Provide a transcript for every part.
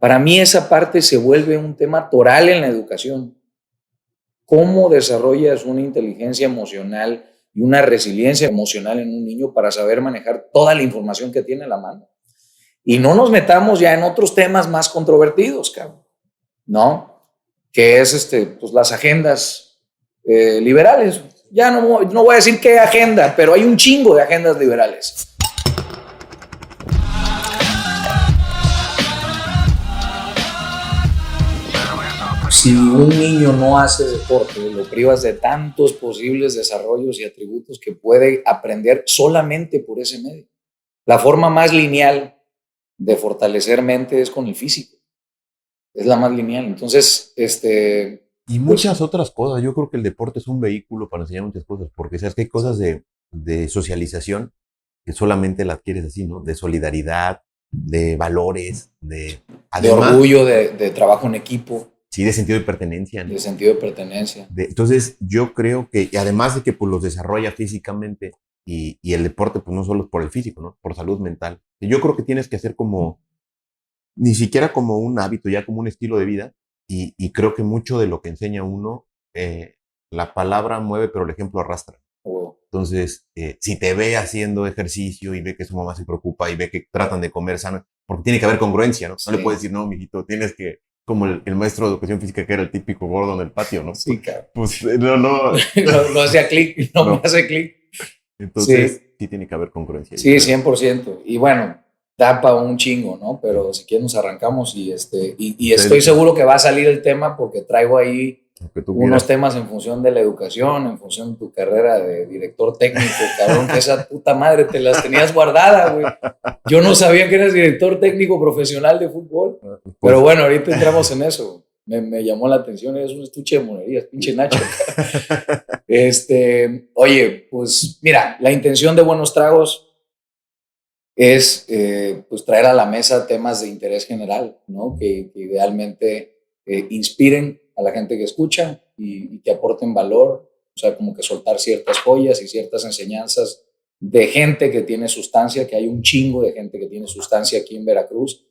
Para mí esa parte se vuelve un tema toral en la educación. ¿Cómo desarrollas una inteligencia emocional y una resiliencia emocional en un niño para saber manejar toda la información que tiene a la mano? Y no nos metamos ya en otros temas más controvertidos, cabrón, ¿no? Que es pues las agendas liberales. Ya no voy a decir qué agenda, pero hay un chingo de agendas liberales. Si un niño no hace deporte, lo privas de tantos posibles desarrollos y atributos que puede aprender solamente por ese medio. La forma más lineal de fortalecer mente es con el físico. Es la más lineal. Entonces, Y muchas otras cosas. Yo creo que el deporte es un vehículo para enseñar muchas cosas, porque sabes que hay cosas de socialización que solamente la adquieres así, ¿no? De solidaridad, de valores, de además, orgullo, de trabajo en equipo, sí, de sentido de pertenencia, ¿no? de sentido de pertenencia. Entonces, yo creo que, y además de que pues los desarrolla físicamente, y el deporte, pues no solo por el físico, ¿no? Por salud mental. Yo creo que tienes que hacer como, ni siquiera como un hábito, ya como un estilo de vida, y creo que mucho de lo que enseña uno, la palabra mueve, pero el ejemplo arrastra. Oh. Entonces, si te ve haciendo ejercicio y ve que su mamá se preocupa y ve que tratan de comer sano, porque tiene que haber congruencia, ¿no? Sí. No le puedes decir, no, mijito, tienes que, como el maestro de educación física que era el típico gordo en el patio, ¿no? Sí, cabrón. Pues no. No hacía clic, no me hace clic. Entonces, sí tiene que haber congruencia. Sí, 100%. Y bueno, da para un chingo, ¿no? Pero si quieres nos arrancamos y estoy seguro que va a salir el tema porque traigo ahí unos temas en función de la educación, en función de tu carrera de director técnico, cabrón, que esa puta madre te las tenías guardadas, güey. Yo no sabía que eras director técnico profesional de fútbol, pero bueno, ahorita entramos en eso. Me llamó la atención, es un estuche de monerías, pinche Nacho. Oye, pues mira, la intención de Buenos Tragos es pues traer a la mesa temas de interés general, ¿no? Que idealmente inspiren a la gente que escucha y que aporten valor, o sea, como que soltar ciertas joyas y ciertas enseñanzas de gente que tiene sustancia, que hay un chingo de gente que tiene sustancia aquí en Veracruz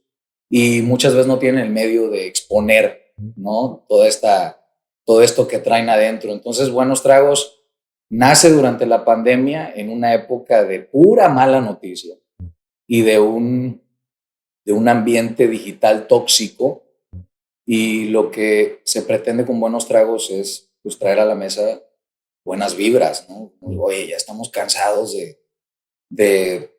y muchas veces no tienen el medio de exponer, ¿no? Todo esto que traen adentro. Entonces, Buenos Tragos nace durante la pandemia en una época de pura mala noticia y de un ambiente digital tóxico, y lo que se pretende con Buenos Tragos es pues traer a la mesa buenas vibras, ¿no? Oye, ya estamos cansados de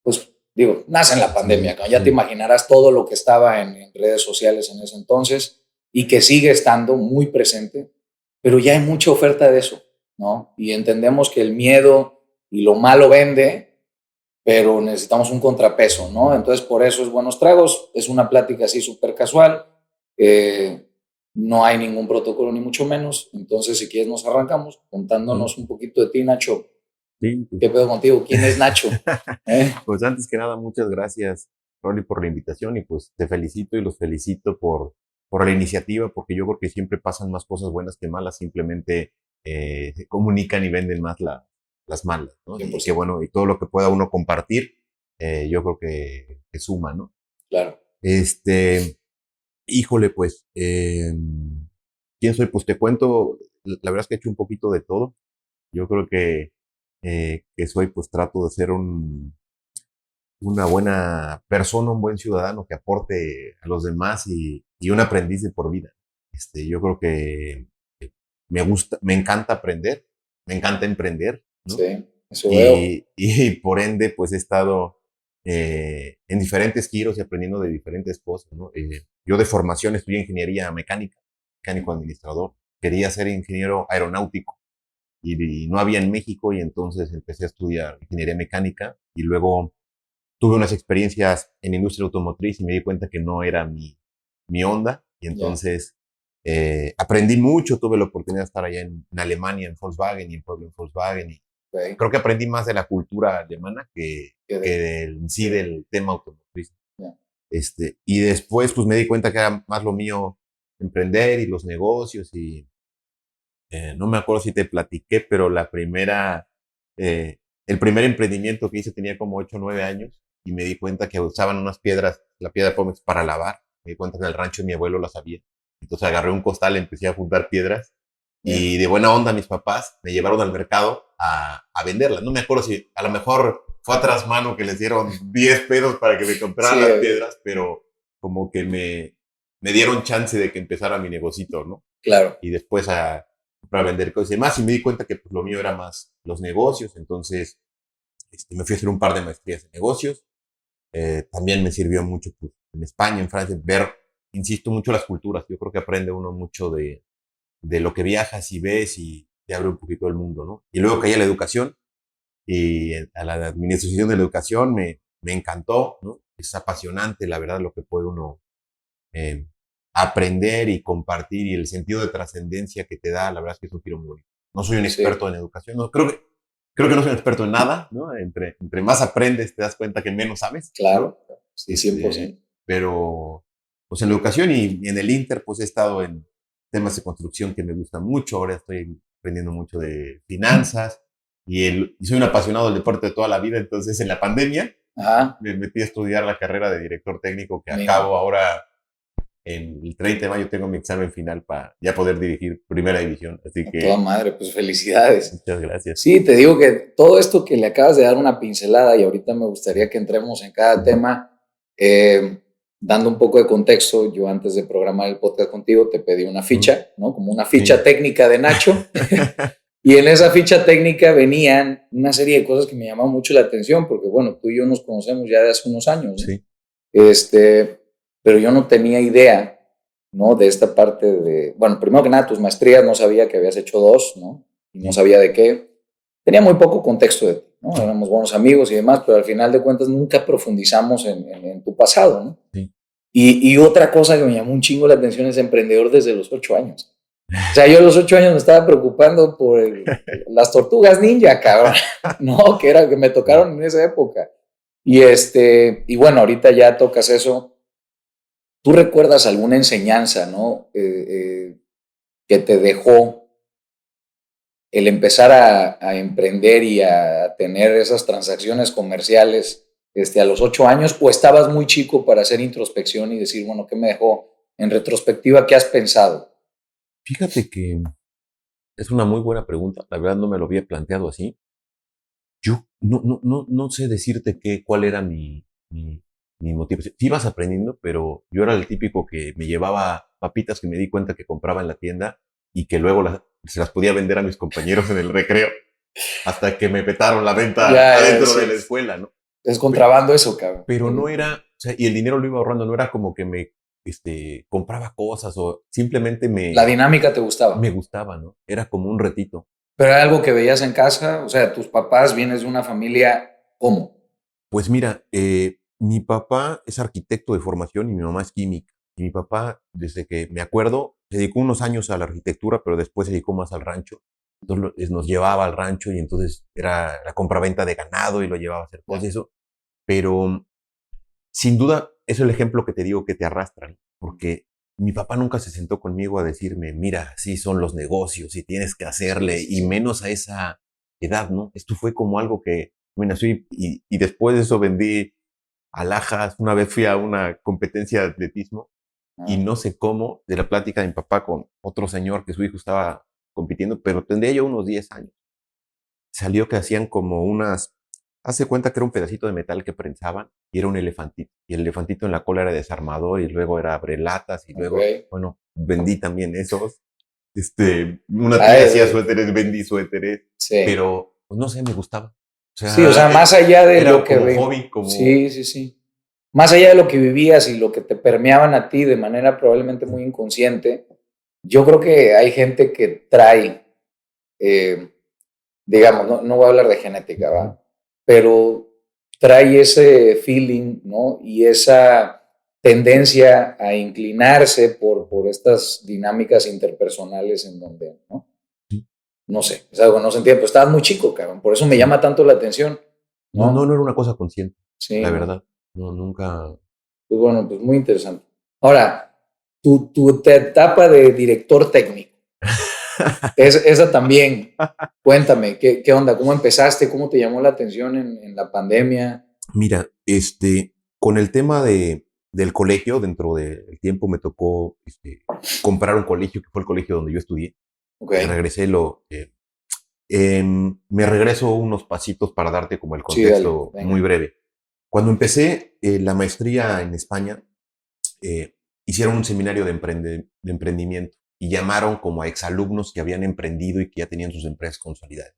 pues digo, nace en la pandemia, ¿no? Ya te imaginarás todo lo que estaba en redes sociales en ese entonces y que sigue estando muy presente, pero ya hay mucha oferta de eso, ¿no? Y entendemos que el miedo y lo malo vende, pero necesitamos un contrapeso, ¿no? Entonces, por eso es Buenos Tragos, es una plática así súper casual, no hay ningún protocolo ni mucho menos, entonces si quieres nos arrancamos contándonos un poquito de ti, Nacho. Sí. ¿Qué pedo contigo? ¿Quién es Nacho? Pues antes que nada, muchas gracias, Rolly, por la invitación y pues te felicito y los felicito por la iniciativa, porque yo creo que siempre pasan más cosas buenas que malas, simplemente se comunican y venden más las malas, ¿no? Y que bueno, y todo lo que pueda uno compartir, yo creo que suma, ¿no? Claro. Híjole, pues, ¿quién soy? Pues te cuento, la verdad es que he hecho un poquito de todo. Yo creo que soy, pues trato de ser una buena persona, un buen ciudadano que aporte a los demás y un aprendiz de por vida. Yo creo que me encanta aprender, me encanta emprender, ¿no? Sí, eso veo. Y por ende, pues he estado en diferentes giros y aprendiendo de diferentes cosas, ¿no? Yo de formación estudié ingeniería mecánica, mecánico administrador. Quería ser ingeniero aeronáutico y no había en México y entonces empecé a estudiar ingeniería mecánica y luego tuve unas experiencias en industria automotriz y me di cuenta que no era mi onda y entonces aprendí mucho, tuve la oportunidad de estar allá en Alemania, en Volkswagen y en Puebla en Volkswagen y creo que aprendí más de la cultura alemana que del tema automotriz. Y después pues me di cuenta que era más lo mío emprender y los negocios y no me acuerdo si te platiqué, pero el primer emprendimiento que hice tenía como 8 o 9 años y me di cuenta que usaban unas piedras, la piedra Pómex para lavar me di cuenta que en el rancho de mi abuelo las había. Entonces agarré un costal, empecé a juntar piedras y de buena onda mis papás me llevaron al mercado a venderlas. No me acuerdo si a lo mejor fue a trasmano que les dieron 10 pesos para que me compraran Sí, las piedras, pero como que me dieron chance de que empezara mi negocito, ¿no? claro. Y después para vender cosas y demás. Y me di cuenta que pues, lo mío era más los negocios. Entonces me fui a hacer un par de maestrías en negocios. También me sirvió mucho pues, en España, en Francia, ver, insisto, mucho las culturas. Yo creo que aprende uno mucho de lo que viajas y ves y te abre un poquito el mundo, ¿no? Y luego caí a la educación y a la administración de la educación me encantó, ¿no? Es apasionante, la verdad, lo que puede uno eh, aprender y compartir y el sentido de trascendencia que te da, la verdad es que es un giro muy bonito. No soy un Sí, experto en educación, no, creo que no soy un experto en nada, ¿no? Entre más aprendes te das cuenta que menos sabes, ¿no? claro. Sí, 100%. Pero, pues en la educación y en el Inter, pues he estado en temas de construcción que me gustan mucho, ahora estoy aprendiendo mucho de finanzas y soy un apasionado del deporte de toda la vida, entonces en la pandemia Ajá. me metí a estudiar la carrera de director técnico que Mira, acabo ahora en el 30 de mayo tengo mi examen final para ya poder dirigir primera división. Así a toda que madre, pues felicidades. muchas gracias. Sí, te digo que todo esto que le acabas de dar una pincelada y ahorita me gustaría que entremos en cada tema, eh, dando un poco de contexto, yo antes de programar el podcast contigo te pedí una ficha, ¿no? Como una ficha Sí. técnica de Nacho. Y en esa ficha técnica venían una serie de cosas que me llamaban mucho la atención, porque bueno, tú y yo nos conocemos ya de hace unos años, ¿no? Sí. Pero yo no tenía idea, ¿no? De esta parte de, bueno, primero que nada, tus maestrías, no sabía que habías hecho dos, ¿no? Y no Sí. sabía de qué. Tenía muy poco contexto de ti, ¿no? Éramos buenos amigos y demás, pero al final de cuentas nunca profundizamos en tu pasado, ¿no? Sí. Y otra cosa que me llamó un chingo la atención es emprendedor desde los 8 años. O sea, yo a los 8 años me estaba preocupando por las tortugas ninja, cabrón, ¿no? Que era que me tocaron en esa época. Y bueno, ahorita ya tocas eso. ¿Tú recuerdas alguna enseñanza, ¿no? Que te dejó el empezar a emprender y a tener esas transacciones comerciales a los 8 años? ¿O estabas muy chico para hacer introspección y decir, bueno, ¿qué me dejó? En retrospectiva, ¿qué has pensado? Fíjate que es una muy buena pregunta. La verdad no me lo había planteado así. Yo no sé decirte cuál era mi motivación. Sí ibas aprendiendo, pero yo era el típico que me llevaba papitas que me di cuenta que compraba en la tienda y que luego se las podía vender a mis compañeros en el recreo hasta que me petaron la venta Ya, adentro sí. de la escuela, ¿no? Es contrabando eso, cabrón. Pero no era, o sea, y el dinero lo iba ahorrando, no era como que me compraba cosas o simplemente La dinámica te gustaba. me gustaba, ¿no? Era como un retito. Pero era algo que veías en casa, o sea, tus papás, vienes de una familia, ¿cómo? Pues mira, mi papá es arquitecto de formación y mi mamá es química. Y mi papá, desde que me acuerdo, se dedicó unos años a la arquitectura, pero después se dedicó más al rancho. Entonces nos llevaba al rancho y entonces era la compraventa de ganado y lo llevaba a hacer cosas y eso. Pero sin duda, eso es el ejemplo que te digo que te arrastran, porque mi papá nunca se sentó conmigo a decirme, mira, así son los negocios y tienes que hacerle, Sí, sí, y sí. menos a esa edad, ¿no? Esto fue como algo que me nació y después de eso vendí alhajas. Una vez fui a una competencia de atletismo y Ah, no sé cómo, de la plática de mi papá con otro señor que su hijo estaba compitiendo, pero tendría yo unos 10 años. Salió que hacían como hace cuenta que era un pedacito de metal que prensaban y era un elefantito. Y el elefantito en la cola era desarmador y luego era abrelatas y ok. luego, bueno, vendí también esos. Una tía hacía Ay, suéteres, vendí suéteres, sí. pero pues no sé, me gustaba. O Sí, o sea, sea, más allá de lo era que como ve. hobby, como... Sí, sí, sí. Más allá de lo que vivías y lo que te permeaban a ti de manera probablemente muy inconsciente, yo creo que hay gente que trae, eh, digamos, no voy a hablar de genética, Ujú. ¿va? Pero trae ese feeling, ¿no? Y esa tendencia a inclinarse por estas dinámicas interpersonales en donde, ¿no? Sí, No sé, es algo que no se entiende, pero estabas muy chico, cabrón, por eso me sí. llama tanto la atención, No ¿no? era una cosa consciente, Sí, la no. verdad. No, nunca. Pues bueno, pues muy interesante. Ahora, tu etapa de director técnico, esa también, cuéntame, ¿qué onda? ¿Cómo empezaste? ¿Cómo te llamó la atención en la pandemia? Mira, con el tema del colegio, dentro del tiempo me tocó comprar un colegio, que fue el colegio donde yo estudié. Okay. Me regreso unos pasitos para darte como el Sí, dale, contexto venga. muy breve. Cuando empecé la maestría en España, hicieron un seminario de emprendimiento y llamaron como a exalumnos que habían emprendido y que ya tenían sus empresas consolidadas.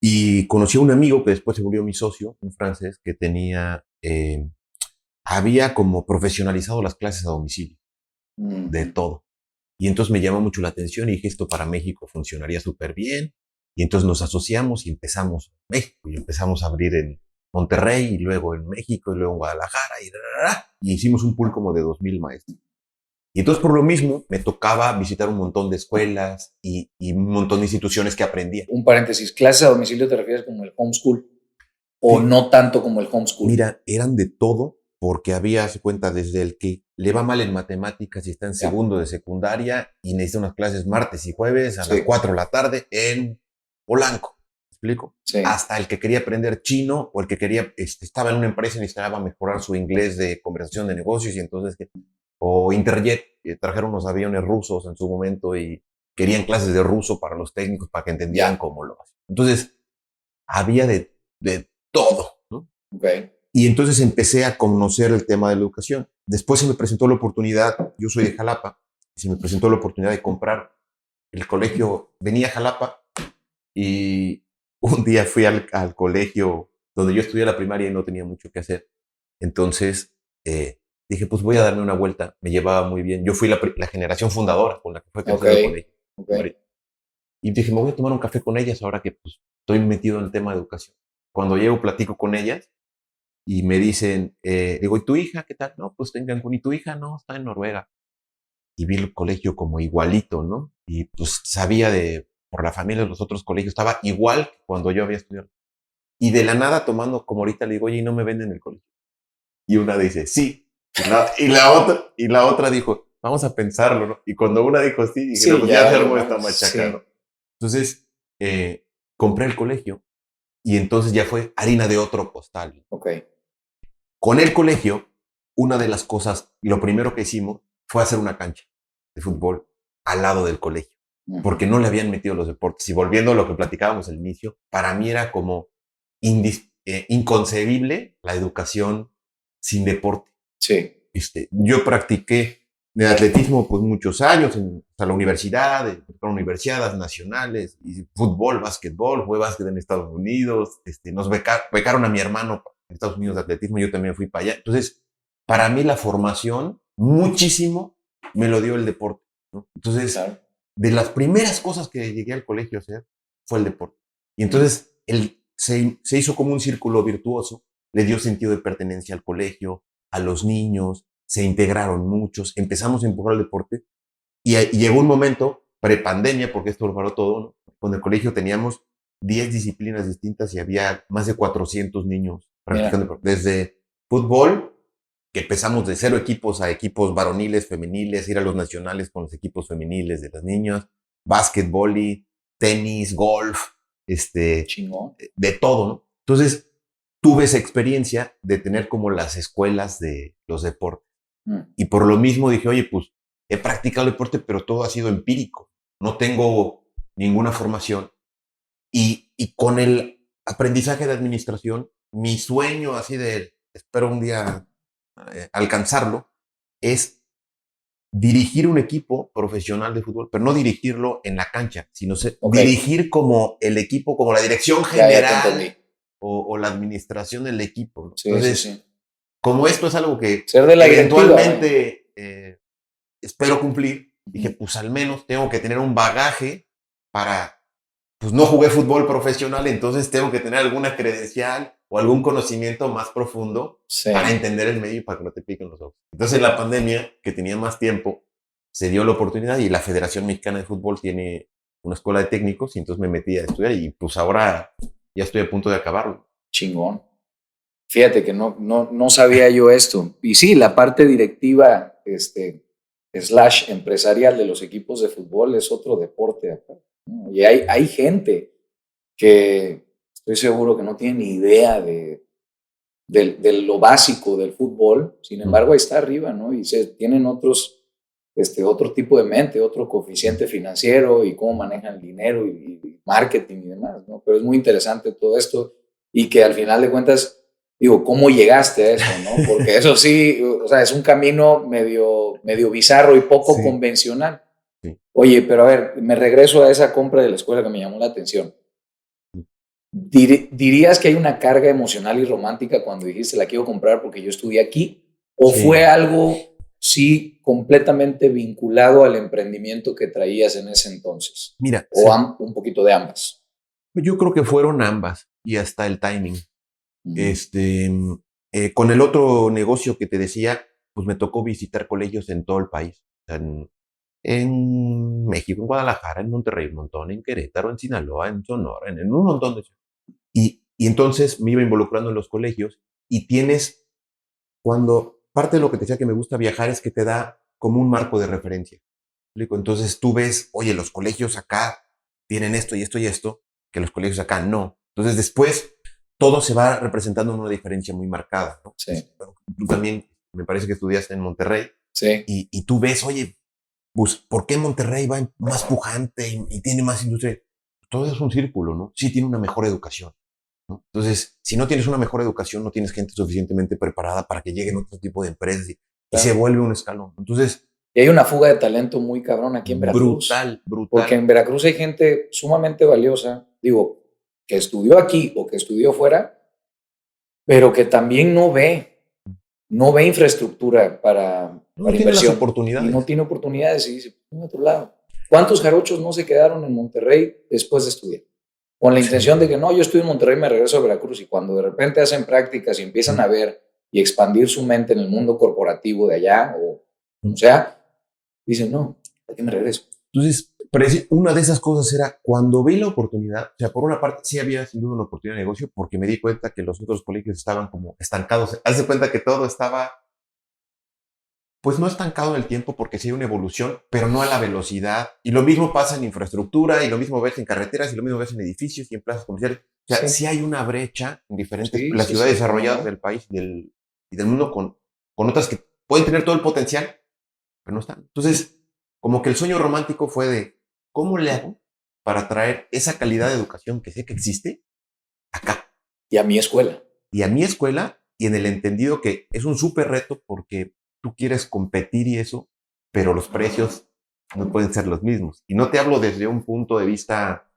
Y conocí a un amigo que después se volvió mi socio, un francés, que había como profesionalizado las clases a domicilio, de todo. Y entonces me llamó mucho la atención y dije, esto para México funcionaría súper bien. Y entonces nos asociamos y empezamos en México y empezamos a abrir en Monterrey y luego en México y luego en Guadalajara y hicimos un pool como de 2,000 maestros. Y entonces por lo mismo me tocaba visitar un montón de escuelas y un montón de instituciones que aprendía. Un paréntesis, ¿clases a domicilio te refieres como el homeschool o Sí. no tanto como el homeschool? Mira, eran de todo porque había, se cuenta, desde el que le va mal en matemáticas y está en segundo de secundaria y necesita unas clases martes y jueves a las 4 de la tarde en Polanco. ¿Me explico? Sí. Hasta el que quería aprender chino o el que quería, estaba en una empresa y necesitaba mejorar su inglés de conversación de negocios y entonces, o Interjet, que trajeron unos aviones rusos en su momento y querían clases de ruso para los técnicos para que entendieran cómo lo hacen. Entonces, había de todo, ¿no? Okay. Y entonces empecé a conocer el tema de la educación. Después se me presentó la oportunidad, yo soy de Jalapa, y se me presentó la oportunidad de comprar el colegio. Venía a Jalapa y un día fui al colegio donde yo estudié la primaria y no tenía mucho que hacer. Entonces dije, pues voy a darme una vuelta. Me llevaba muy bien. Yo fui la generación fundadora con la que fue creado el colegio. Okay. Y dije, me voy a tomar un café con ellas ahora que pues, estoy metido en el tema de educación. Cuando llego, platico con ellas y me dicen, digo, ¿y tu hija qué tal? No, pues está en Cancún. ¿Y tu hija? No, está en Noruega. Y vi el colegio como igualito, ¿no? Y pues sabía por la familia de los otros colegios, estaba igual que cuando yo había estudiado. Y de la nada tomando, como ahorita le digo, oye, ¿y no me venden el colegio? Y una dice, sí. Y la otra dijo, vamos a pensarlo, ¿no? Y cuando una dijo sí, dije, Sí, no, pues ya se armó ¿no? esta machaca, ¿no? Sí. Entonces, compré el colegio y entonces ya fue harina de otro costal. Okay. Con el colegio, una de las cosas, lo primero que hicimos fue hacer una cancha de fútbol al lado del colegio, porque no le habían metido los deportes. Y volviendo a lo que platicábamos al inicio, para mí era como inconcebible la educación sin deporte. Sí. Yo practiqué de atletismo pues muchos años, hasta la universidad, en universidades nacionales, y fútbol, básquetbol, jugué básquet en Estados Unidos, nos becaron a mi hermano en Estados Unidos de atletismo, yo también fui para allá. Entonces, para mí la formación, muchísimo, me lo dio el deporte, ¿no? Entonces, claro, de las primeras cosas que llegué al colegio a hacer fue el deporte. Y entonces, se hizo como un círculo virtuoso, le dio sentido de pertenencia al colegio, a los niños, se integraron muchos, empezamos a empujar el deporte y llegó un momento, prepandemia, porque esto lo paró todo, ¿no? Con el colegio teníamos 10 disciplinas distintas y había más de 400 niños practicando deporte. Desde fútbol, que empezamos de 0 equipos a equipos varoniles, femeniles, ir a los nacionales con los equipos femeniles de las niñas, básquetbol, tenis, golf, Chingón, de todo, ¿no? Entonces, tuve esa experiencia de tener como las escuelas de los deportes. Y por lo mismo dije, oye, pues he practicado deporte, pero todo ha sido empírico. No tengo ninguna formación. Y con el aprendizaje de administración, mi sueño así de, espero un día alcanzarlo, es dirigir un equipo profesional de fútbol, pero no dirigirlo en la cancha, sino dirigir como el equipo, como la dirección general o la administración del equipo, ¿no? Sí, entonces, sí. Como esto es algo que ser de la eventualmente espero cumplir, dije, pues al menos tengo que tener un bagaje para, pues no jugué fútbol profesional, entonces tengo que tener alguna credencial o algún conocimiento más profundo para entender el medio y para que no te piquen los ojos. Entonces en la pandemia, que tenía más tiempo, se dio la oportunidad y la Federación Mexicana de Fútbol tiene una escuela de técnicos y entonces me metí a estudiar y pues ahora ya estoy a punto de acabarlo. Chingón. Fíjate que no sabía yo esto. Y sí, la parte directiva, / empresarial de los equipos de fútbol es otro deporte acá, ¿no? Y hay gente que estoy seguro que no tiene ni idea de de lo básico del fútbol. Sin embargo, ahí está arriba, ¿no? Y tienen otro tipo de mente, otro coeficiente financiero y cómo manejan el dinero y marketing y demás, ¿no? Pero es muy interesante todo esto y que al final de cuentas, digo, ¿cómo llegaste a eso, no? Porque eso sí, o sea, es un camino medio bizarro y poco convencional. Sí. Oye, pero a ver, me regreso a esa compra de la escuela que me llamó la atención. ¿Dirías que hay una carga emocional y romántica cuando dijiste la quiero comprar porque yo estudié aquí? ¿O fue algo, sí, completamente vinculado al emprendimiento que traías en ese entonces? Mira, ¿O un poquito de ambas? yo creo que fueron ambas y hasta el timing. Con el otro negocio que te decía, pues me tocó visitar colegios en todo el país. O sea, en México, en Guadalajara, en Monterrey, un montón, en Querétaro, en Sinaloa, en Sonora, en un montón de... Y entonces me iba involucrando en los colegios y cuando parte de lo que te decía que me gusta viajar es que te da como un marco de referencia. Entonces tú ves, oye, los colegios acá tienen esto y esto y esto, que los colegios acá no. Entonces después todo se va representando en una diferencia muy marcada, ¿no? Sí. Tú también, me parece que estudiaste en Monterrey. Sí. Y tú ves, oye, pues, ¿por qué Monterrey va más pujante y tiene más industria? Todo es un círculo, ¿no? Sí tiene una mejor educación, ¿no? Entonces, si no tienes una mejor educación, no tienes gente suficientemente preparada para que lleguen otro tipo de empresas y se vuelve un escalón. Entonces, y hay una fuga de talento muy cabrón aquí en Veracruz. Brutal. Porque en Veracruz hay gente sumamente valiosa, digo, que estudió aquí o que estudió fuera, pero que también no ve infraestructura para tiene inversión. las oportunidades. Y no tiene oportunidades y dice, en otro lado. ¿Cuántos jarochos no se quedaron en Monterrey después de estudiar? Con la intención de que no, yo estudio en Monterrey, me regreso a Veracruz, y cuando de repente hacen prácticas y empiezan a ver y expandir su mente en el mundo corporativo de allá, o sea, dicen, no, ¿a qué me regreso? Entonces, una de esas cosas era cuando vi la oportunidad, o sea, por una parte sí había sin duda una oportunidad de negocio porque me di cuenta que los otros colegios estaban como estancados. Haz de cuenta que todo estaba, pues no estancado en el tiempo porque sí hay una evolución, pero no a la velocidad. Y lo mismo pasa en infraestructura, y lo mismo ves en carreteras, y lo mismo ves en edificios y en plazas comerciales. O sea, sí hay una brecha en diferentes, las ciudades desarrolladas del país y del mundo con otras que pueden tener todo el potencial, pero no están. Entonces, como que el sueño romántico fue de, ¿cómo le hago para traer esa calidad de educación que sé que existe acá? Y a mi escuela. Y a mi escuela, y en el entendido que es un súper reto porque tú quieres competir y eso, pero los precios no pueden ser los mismos. Y no te hablo desde un punto de vista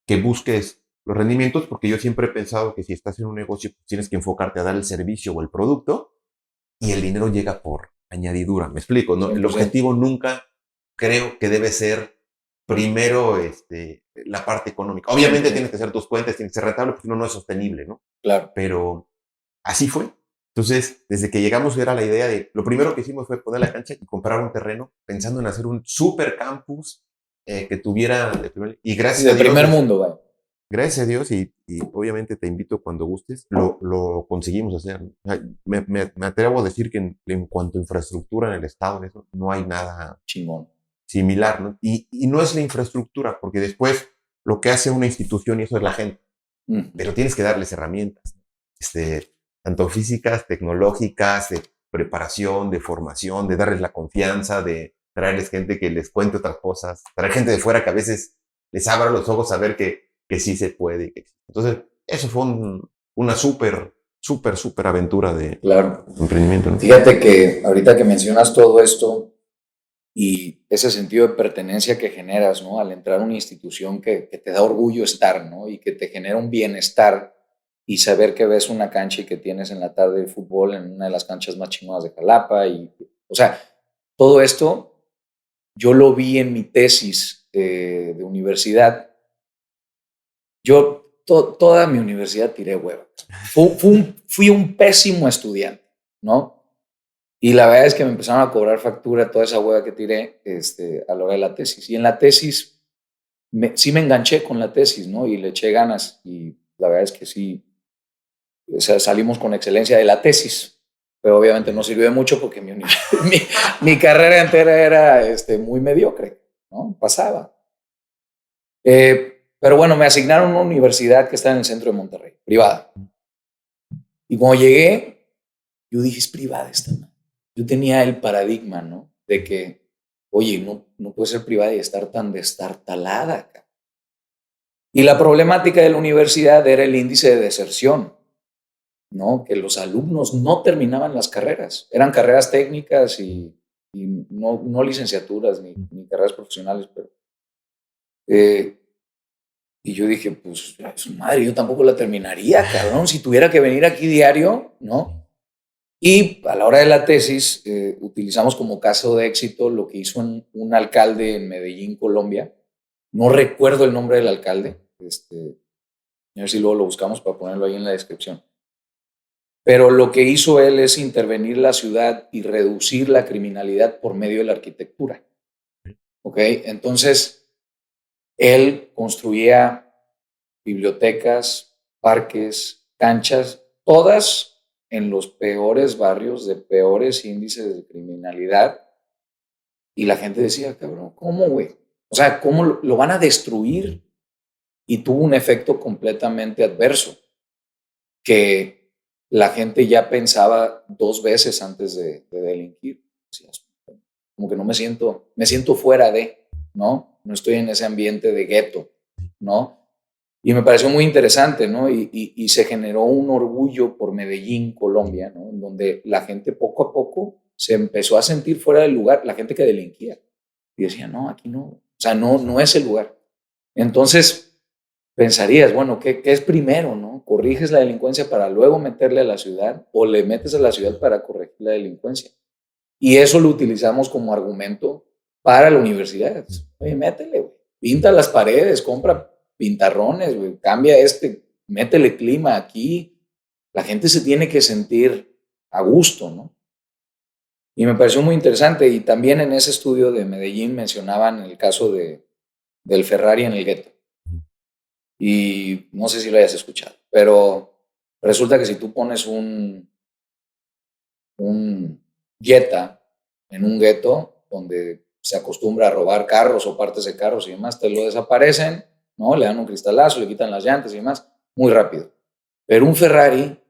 que busques los rendimientos, porque yo siempre he pensado que si estás en un negocio, pues tienes que enfocarte a dar el servicio o el producto, y el dinero llega por añadidura. Me explico, ¿no? 100%. El objetivo nunca creo que debe ser primero la parte económica. Obviamente tienes que hacer tus cuentas, tienes que ser rentable, porque si no, no es sostenible, ¿no? Claro. Pero así fue. Entonces, desde que llegamos era la idea de, lo primero que hicimos fue poner la cancha y comprar un terreno, pensando en hacer un super campus que tuviera, y gracias a Dios. De primer mundo, güey. Gracias a Dios y obviamente te invito cuando gustes, lo conseguimos hacer. Me atrevo a decir que en cuanto a infraestructura en el estado, eso, no hay nada chingón similar, ¿no? Y no es la infraestructura, porque después lo que hace una institución y eso es la gente, pero tienes que darles herramientas, tanto físicas, tecnológicas, de preparación, de formación, de darles la confianza, de traerles gente que les cuente otras cosas, traer gente de fuera que a veces les abra los ojos a ver que sí se puede. Entonces, eso fue una súper aventura de emprendimiento, ¿no? Fíjate que ahorita que mencionas todo esto y ese sentido de pertenencia que generas, ¿no? Al entrar a una institución que te da orgullo estar, ¿no? Y que te genera un bienestar y saber que ves una cancha y que tienes en la tarde el fútbol en una de las canchas más chingonas de Jalapa y, o sea, todo esto yo lo vi en mi tesis de universidad. Yo toda mi universidad tiré hueva. Fui un pésimo estudiante, ¿no? Y la verdad es que me empezaron a cobrar factura toda esa hueva que tiré a la hora de la tesis. Y en la tesis, sí me enganché con la tesis, ¿no? Y le eché ganas. Y la verdad es que sí, o sea, salimos con excelencia de la tesis. Pero obviamente no sirvió de mucho porque mi carrera entera era muy mediocre, ¿no? Pasaba. Pero bueno, me asignaron una universidad que está en el centro de Monterrey, privada. Y cuando llegué, yo dije, es privada esta madre. Yo tenía el paradigma, ¿no? De que, oye, no puede ser privada y estar tan destartalada, cabrón. Y la problemática de la universidad era el índice de deserción, ¿no? Que los alumnos no terminaban las carreras. Eran carreras técnicas y no licenciaturas ni carreras profesionales, pero... y yo dije, pues, su madre, yo tampoco la terminaría, cabrón, si tuviera que venir aquí diario, ¿no? Y a la hora de la tesis, utilizamos como caso de éxito lo que hizo un alcalde en Medellín, Colombia. No recuerdo el nombre del alcalde. A ver si luego lo buscamos para ponerlo ahí en la descripción. Pero lo que hizo él es intervenir la ciudad y reducir la criminalidad por medio de la arquitectura. ¿Ok? Entonces, él construía bibliotecas, parques, canchas, todas en los peores barrios de peores índices de criminalidad. Y la gente decía, cabrón, ¿cómo, güey? O sea, ¿cómo lo van a destruir? Y tuvo un efecto completamente adverso, que la gente ya pensaba 2 veces antes de delinquir. Como que no me siento fuera de, ¿no? No estoy en ese ambiente de gueto, ¿no? Y me pareció muy interesante, ¿no? Y se generó un orgullo por Medellín, Colombia, ¿no? En donde la gente poco a poco se empezó a sentir fuera del lugar, la gente que delinquía. Y decía, no, aquí no. O sea, no es el lugar. Entonces, pensarías, bueno, ¿qué es primero, no? ¿Corriges la delincuencia para luego meterle a la ciudad o le metes a la ciudad para corregir la delincuencia? Y eso lo utilizamos como argumento para la universidad. Oye, métele, güey. Pinta las paredes, compra pintarrones, güey. Cambia métele clima aquí. La gente se tiene que sentir a gusto, ¿no? Y me pareció muy interesante. Y también en ese estudio de Medellín mencionaban el caso del Ferrari en el gueto. Y no sé si lo hayas escuchado, pero resulta que si tú pones un Jetta en un gueto donde se acostumbra a robar carros o partes de carros y demás, te lo desaparecen, ¿no? Le dan un cristalazo, le quitan las llantas y demás, muy rápido. Pero un Ferrari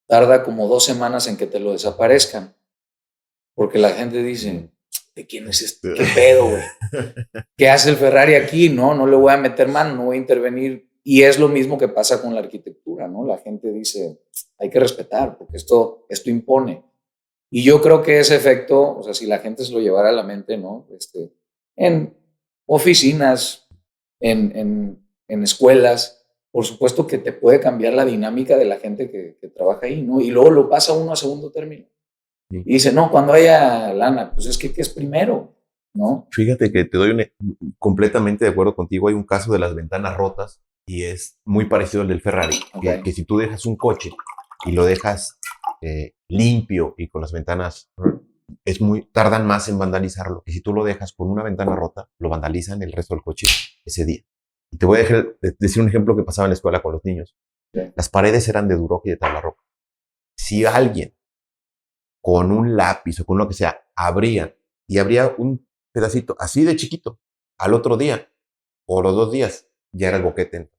tarda como 2 semanas en que te lo desaparezcan, porque la gente dice, ¿de quién es este? ¿Qué pedo, güey? ¿Qué hace el Ferrari aquí? No le voy a meter mano, no voy a intervenir. Y es lo mismo que pasa con la arquitectura, ¿no? La gente dice, hay que respetar, porque esto impone. Y yo creo que ese efecto, o sea, si la gente se lo llevara a la mente, ¿no? En oficinas, en escuelas, por supuesto que te puede cambiar la dinámica de la gente que trabaja ahí, ¿no? Y luego lo pasa uno a segundo término. Sí. Y dice, no, cuando haya lana, pues es que ¿qué es primero? ¿No? Fíjate que te doy completamente de acuerdo contigo. Hay un caso de las ventanas rotas y es muy parecido al del Ferrari. Okay. Que si tú dejas un coche y lo dejas limpio y con las ventanas, tardan más en vandalizarlo. Y si tú lo dejas con una ventana rota, lo vandalizan el resto del coche ese día. Y te voy a decir un ejemplo que pasaba en la escuela con los niños. Okay. Las paredes eran de Duroc y de tabla roca. Si alguien con un lápiz o con lo que sea abría y abría un pedacito así de chiquito, al otro día o los 2 días ya era el boquete.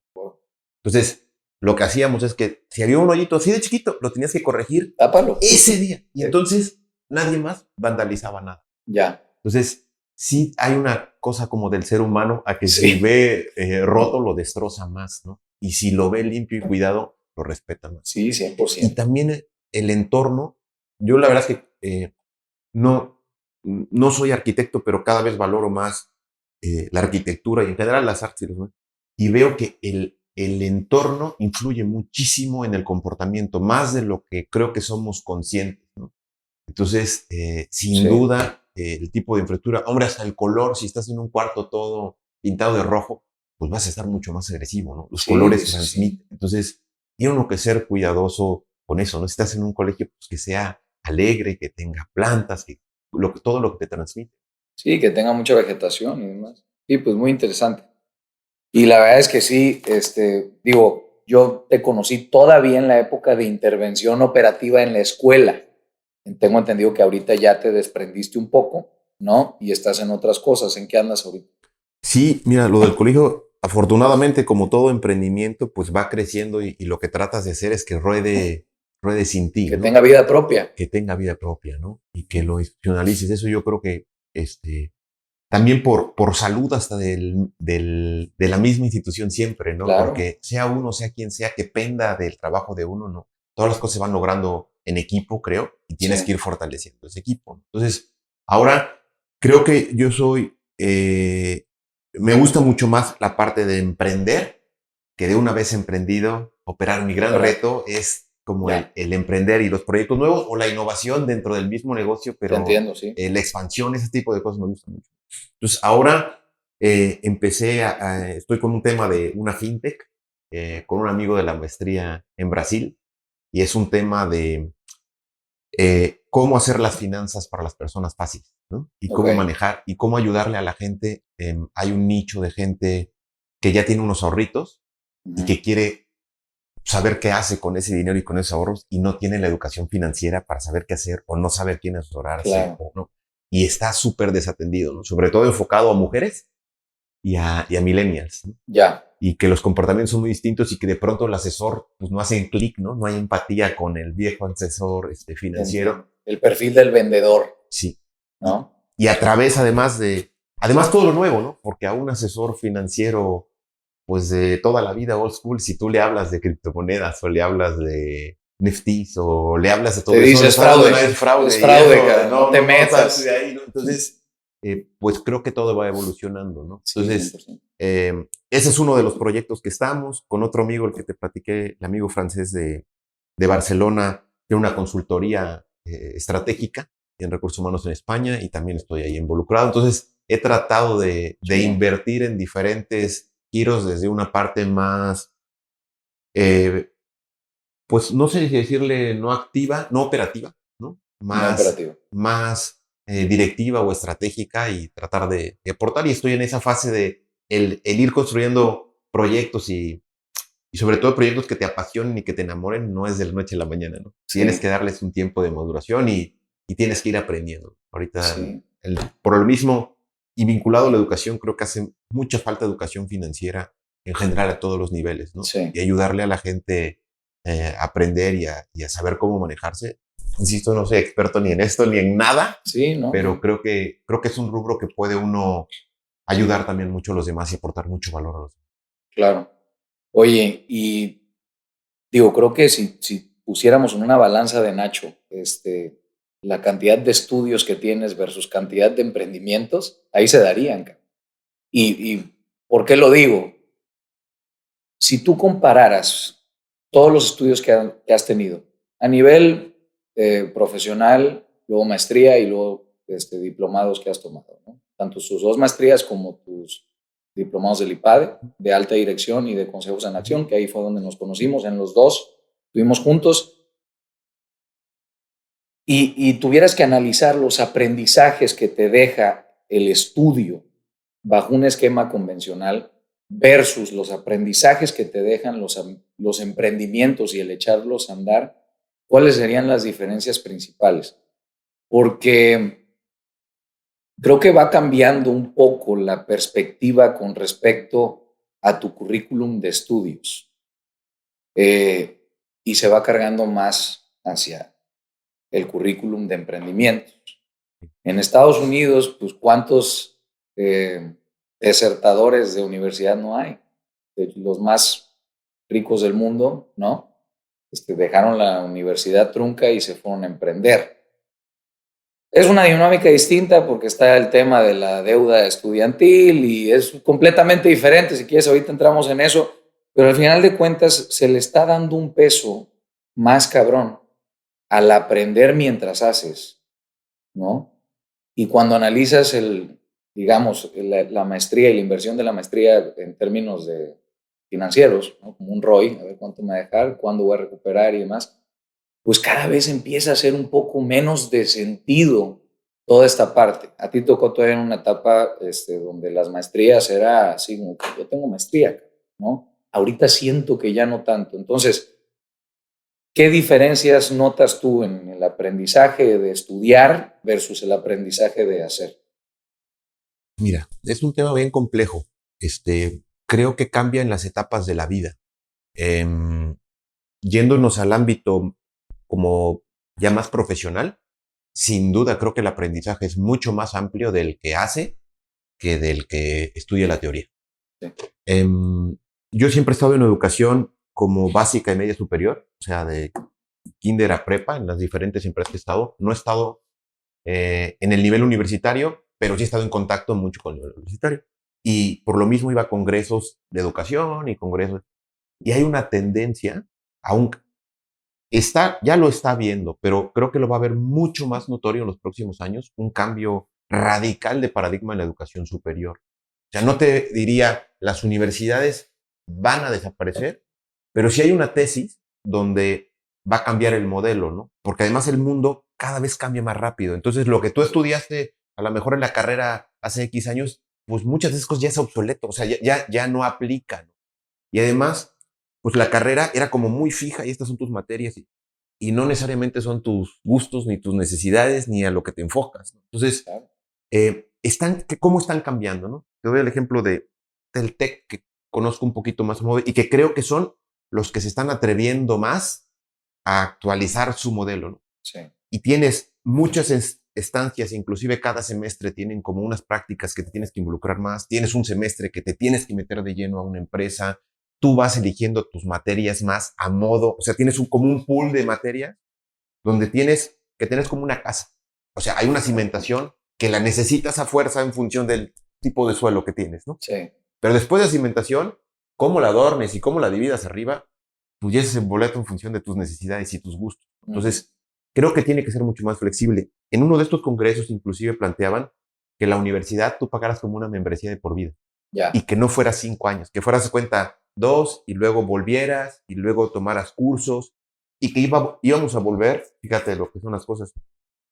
Entonces, lo que hacíamos es que si había un hoyito así de chiquito, lo tenías que corregir Tápalo. ese día. Y entonces nadie más vandalizaba nada. Ya. Entonces, sí hay una cosa como del ser humano a que Sí. si ve roto lo destroza más, ¿no? Y si lo ve limpio y cuidado, lo respeta más. Sí, 100%. Y también el entorno. Yo la verdad es que no soy arquitecto, pero cada vez valoro más la arquitectura y en general las artes, ¿no? Y veo que el entorno influye muchísimo en el comportamiento, más de lo que creo que somos conscientes, ¿no? Entonces, sin duda, el tipo de infraestructura, hombre, hasta el color, si estás en un cuarto todo pintado de rojo, pues vas a estar mucho más agresivo, ¿no? Los colores transmiten. Entonces, tiene uno que ser cuidadoso con eso, ¿no? Si estás en un colegio, pues que sea alegre, que tenga plantas, todo lo que te transmite. Sí, que tenga mucha vegetación y demás. Sí, pues muy interesante. Y la verdad es que sí, digo, yo te conocí todavía en la época de intervención operativa en la escuela. Tengo entendido que ahorita ya te desprendiste un poco, ¿no? Y estás en otras cosas. ¿En qué andas ahorita? Sí, mira, lo del colegio, afortunadamente, como todo emprendimiento, pues va creciendo y lo que tratas de hacer es que ruede ruede sin ti, Que ¿no? tenga vida propia. Que tenga vida propia, ¿no? Y que lo institucionalices. Eso yo creo que también por salud hasta de la misma institución siempre, ¿no? Claro. Porque sea uno, sea quien sea, que penda del trabajo de uno, ¿no? Todas las cosas se van logrando en equipo, creo, y tienes que ir fortaleciendo ese equipo, ¿no? Entonces, ahora creo que yo soy, me gusta mucho más la parte de emprender que de una vez emprendido, operar. Mi gran reto es como el emprender y los proyectos nuevos o la innovación dentro del mismo negocio, pero te entiendo, sí. La expansión, ese tipo de cosas me gustan mucho. Entonces, ahora estoy con un tema de una fintech, con un amigo de la maestría en Brasil, y es un tema de cómo hacer las finanzas para las personas fáciles, ¿no? Y cómo manejar y cómo ayudarle a la gente. Hay un nicho de gente que ya tiene unos ahorritos y que quiere saber qué hace con ese dinero y con esos ahorros y no tiene la educación financiera para saber qué hacer o no saber quién asesorarse o no. Y está súper desatendido, ¿no? Sobre todo enfocado a mujeres y a millennials, ¿no? Y que los comportamientos son muy distintos y que de pronto el asesor pues, no hacen clic, ¿no? No hay empatía con el viejo asesor financiero. El perfil del vendedor. Sí. ¿No? Y a través, además todo lo nuevo, ¿no? Porque a un asesor financiero, pues de toda la vida old school, si tú le hablas de criptomonedas o le hablas de NFTs o le hablas de todo eso, dices, es fraude. No, es fraude. Es fraude, no te metas. De ahí, ¿no? Entonces, pues creo que todo va evolucionando, ¿no? Entonces, ese es uno de los proyectos que estamos. Con otro amigo, el que te platiqué, el amigo francés de Barcelona, tiene una consultoría estratégica en recursos humanos en España y también estoy ahí involucrado. Entonces, he tratado de invertir en diferentes giros desde una parte más, pues no sé si decirle no activa, no operativa, ¿no? Más directiva o estratégica y tratar de aportar. Y estoy en esa fase de el ir construyendo proyectos y sobre todo proyectos que te apasionen y que te enamoren, no es de la noche a la mañana, ¿no? Tienes que darles un tiempo de maduración y tienes que ir aprendiendo. Ahorita, por lo mismo, y vinculado a la educación, creo que hace mucha falta educación financiera en general a todos los niveles, ¿no? Y ayudarle a la gente a aprender y a saber cómo manejarse. Insisto, no soy experto ni en esto ni en nada, pero creo que es un rubro que puede uno ayudar también mucho a los demás y aportar mucho valor a los demás. Claro. Oye, y digo, creo que si pusiéramos en una balanza de Nacho, la cantidad de estudios que tienes versus cantidad de emprendimientos, ahí se darían. ¿Y por qué lo digo? Si tú compararas todos los estudios que has tenido a nivel profesional, luego maestría y luego diplomados que has tomado, ¿no? Tanto tus 2 maestrías como tus diplomados del IPADE, de alta dirección y de consejos en acción, que ahí fue donde nos conocimos, en los 2 estuvimos juntos, y tuvieras que analizar los aprendizajes que te deja el estudio bajo un esquema convencional versus los aprendizajes que te dejan los emprendimientos y el echarlos a andar, ¿cuáles serían las diferencias principales? Porque creo que va cambiando un poco la perspectiva con respecto a tu currículum de estudios y se va cargando más hacia el currículum de emprendimientos. En Estados Unidos, pues, ¿cuántos desertadores de universidad no hay? Los más ricos del mundo, ¿no? Dejaron la universidad trunca y se fueron a emprender. Es una dinámica distinta porque está el tema de la deuda estudiantil y es completamente diferente. Si quieres, ahorita entramos en eso, pero al final de cuentas se le está dando un peso más cabrón al aprender mientras haces, ¿no? Y cuando analizas digamos, la maestría y la inversión de la maestría en términos de financieros, ¿no? Como un ROI, a ver cuánto me va a dejar, cuándo voy a recuperar y demás, pues cada vez empieza a ser un poco menos de sentido toda esta parte. A ti tocó todavía en una etapa donde las maestrías era así como que yo tengo maestría, ¿no? Ahorita siento que ya no tanto. Entonces, ¿qué diferencias notas tú en el aprendizaje de estudiar versus el aprendizaje de hacer? Mira, es un tema bien complejo. Creo que cambia en las etapas de la vida. Yéndonos al ámbito como ya más profesional, sin duda creo que el aprendizaje es mucho más amplio del que hace que del que estudia la teoría. Sí. Yo siempre he estado en educación como básica y media superior, o sea, de kinder a prepa, en las diferentes empresas que he estado. No he estado en el nivel universitario, pero sí he estado en contacto mucho con el nivel universitario. Y por lo mismo iba a congresos de educación y congresos. Y hay una tendencia, aún ya lo está viendo, pero creo que lo va a ver mucho más notorio en los próximos años, un cambio radical de paradigma en la educación superior. O sea, no te diría, las universidades van a desaparecer, pero sí hay una tesis donde va a cambiar el modelo, ¿no? Porque además el mundo cada vez cambia más rápido. Entonces, lo que tú estudiaste a lo mejor en la carrera hace X años, pues muchas de esas cosas ya es obsoleto, o sea, ya no aplican. Y además, pues la carrera era como muy fija y estas son tus materias y no necesariamente son tus gustos ni tus necesidades ni a lo que te enfocas, ¿no? Entonces, ¿cómo están cambiando, no? Te doy el ejemplo del TEC, que conozco un poquito más y que creo que son los que se están atreviendo más a actualizar su modelo, ¿no? Sí. Y tienes muchas estancias, inclusive cada semestre tienen como unas prácticas que te tienes que involucrar más, tienes un semestre que te tienes que meter de lleno a una empresa, tú vas eligiendo tus materias más a modo, o sea, tienes como un pool de materias donde tienes como una casa. O sea, hay una cimentación que la necesitas a fuerza en función del tipo de suelo que tienes, ¿no? Sí. Pero después de la cimentación, cómo la adornes y cómo la dividas arriba, pues ya es boleto en función de tus necesidades y tus gustos. Entonces, creo que tiene que ser mucho más flexible. En uno de estos congresos inclusive planteaban que la universidad tú pagaras como una membresía de por vida. Ya. Y que no fuera 5 años, que fueras cuenta 2 y luego volvieras y luego tomaras cursos y que íbamos a volver, fíjate lo que son las cosas,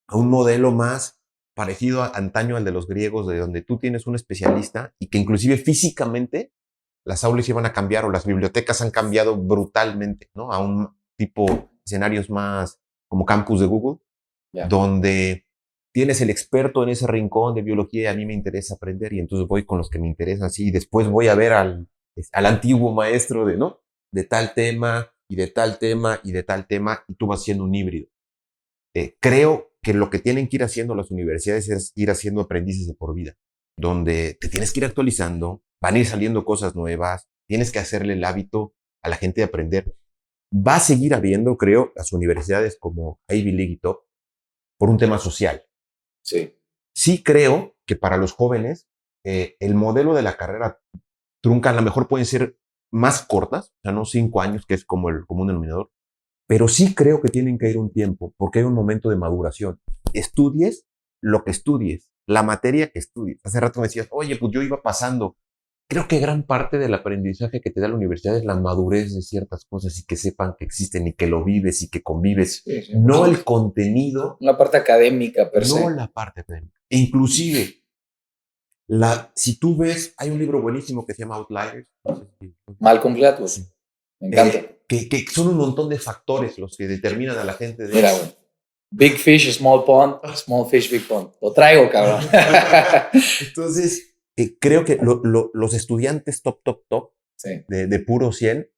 a un modelo más parecido antaño al de los griegos, de donde tú tienes un especialista y que inclusive físicamente las aulas iban a cambiar o las bibliotecas han cambiado brutalmente, ¿no? A un tipo escenarios más como campus de Google, donde tienes el experto en ese rincón de biología y a mí me interesa aprender y entonces voy con los que me interesan así y después voy a ver al antiguo maestro de, ¿no? De tal tema y de tal tema y de tal tema y tú vas siendo un híbrido. Creo que lo que tienen que ir haciendo las universidades es ir haciendo aprendices de por vida, donde te tienes que ir actualizando, van a ir saliendo cosas nuevas, tienes que hacerle el hábito a la gente de aprender. Va a seguir habiendo, creo, las universidades como Ivy League y top por un tema social. Sí. Sí creo que para los jóvenes el modelo de la carrera trunca a lo mejor pueden ser más cortas, o sea, no 5 años, que es como el común denominador, pero sí creo que tienen que ir un tiempo, porque hay un momento de maduración. Estudies lo que estudies, la materia que estudies. Hace rato me decías, oye, pues yo iba pasando. Creo que gran parte del aprendizaje que te da la universidad es la madurez de ciertas cosas y que sepan que existen y que lo vives y que convives. Sí, no el contenido. La parte académica, per se. No la parte académica. E inclusive, si tú ves, hay un libro buenísimo que se llama Outliers. Malcolm Gladwell. Sí. Me encanta. Que son un montón de factores los que determinan a la gente de... Mira, güey. Big fish, small pond, small fish, big pond. Lo traigo, cabrón. Entonces, creo que los estudiantes top, sí. de puro 100,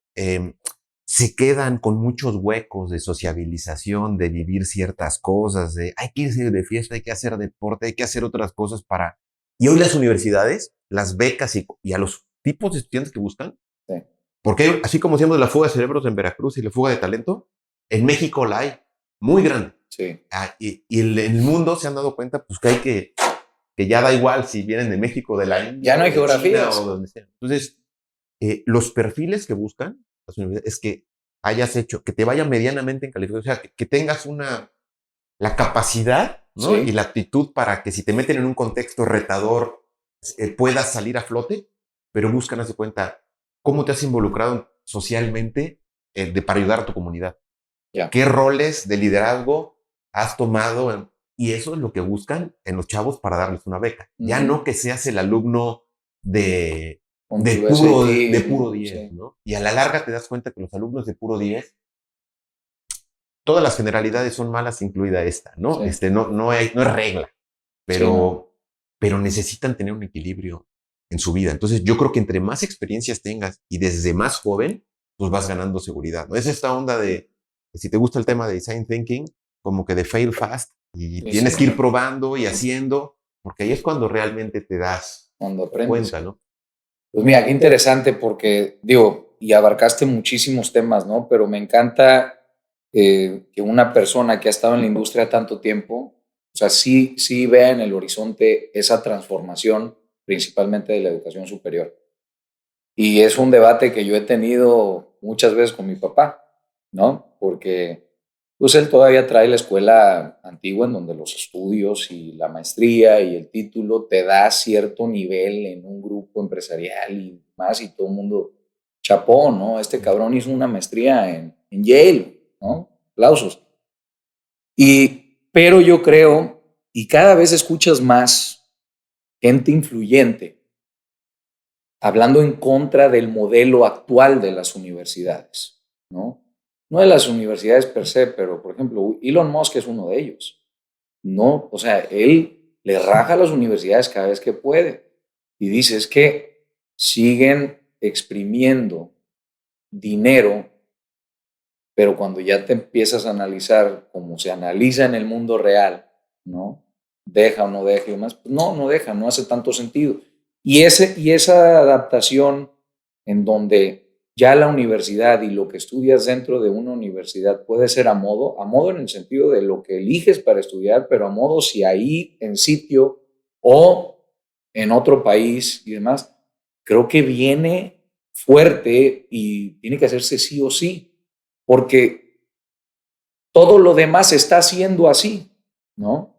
se quedan con muchos huecos de sociabilización, de vivir ciertas cosas, de hay que irse de fiesta, hay que hacer deporte, hay que hacer otras cosas para... Y hoy las universidades, las becas y a los tipos de estudiantes que buscan, sí. Porque así como decíamos de la fuga de cerebros en Veracruz y la fuga de talento, en México la hay muy grande. Sí. Y en el mundo se han dado cuenta pues que ya da igual si vienen de México, de la India, ya no hay geografías o donde sea. Entonces, los perfiles que buscan las universidades es que hayas hecho, que te vaya medianamente en calificación, o sea, que tengas la capacidad, ¿no? Sí. Y la aptitud para que si te meten en un contexto retador puedas salir a flote, pero buscan, hace cuenta, cómo te has involucrado socialmente para ayudar a tu comunidad. Yeah. ¿Qué roles de liderazgo has tomado? Y eso es lo que buscan en los chavos para darles una beca. Ya no que seas el alumno de puro 10, sí. ¿No? Y a la larga te das cuenta que los alumnos de puro 10, todas las generalidades son malas, incluida esta, ¿no? Sí. No es regla, pero necesitan tener un equilibrio en su vida. Entonces yo creo que entre más experiencias tengas y desde más joven, pues vas ganando seguridad, ¿no? Es esta onda de si te gusta el tema de design thinking, como que de fail fast, y Sí, tienes sí. que ir probando y haciendo, porque ahí es cuando realmente te das Cuando aprendes. cuenta, ¿no? Pues mira, qué interesante porque, digo, y abarcaste muchísimos temas, ¿no? Pero me encanta que una persona que ha estado en la industria tanto tiempo, o sea, sí vea en el horizonte esa transformación, principalmente de la educación superior. Y es un debate que yo he tenido muchas veces con mi papá, ¿no? Porque pues él todavía trae la escuela antigua en donde los estudios y la maestría y el título te da cierto nivel en un grupo empresarial y más, y todo el mundo chapó, ¿no? Este cabrón hizo una maestría en Yale, ¿no? Aplausos. Pero yo creo, y cada vez escuchas más gente influyente hablando en contra del modelo actual de las universidades, ¿no? No de las universidades per se, pero por ejemplo, Elon Musk es uno de ellos, ¿no? O sea, él le raja a las universidades cada vez que puede y dice es que siguen exprimiendo dinero, pero cuando ya te empiezas a analizar como se analiza en el mundo real, ¿no? Deja o no deja y demás, pues no deja, no hace tanto sentido. Y esa adaptación en donde ya la universidad y lo que estudias dentro de una universidad puede ser a modo en el sentido de lo que eliges para estudiar, pero a modo si ahí en sitio o en otro país y demás, creo que viene fuerte y tiene que hacerse sí o sí, porque todo lo demás se está haciendo así, ¿no?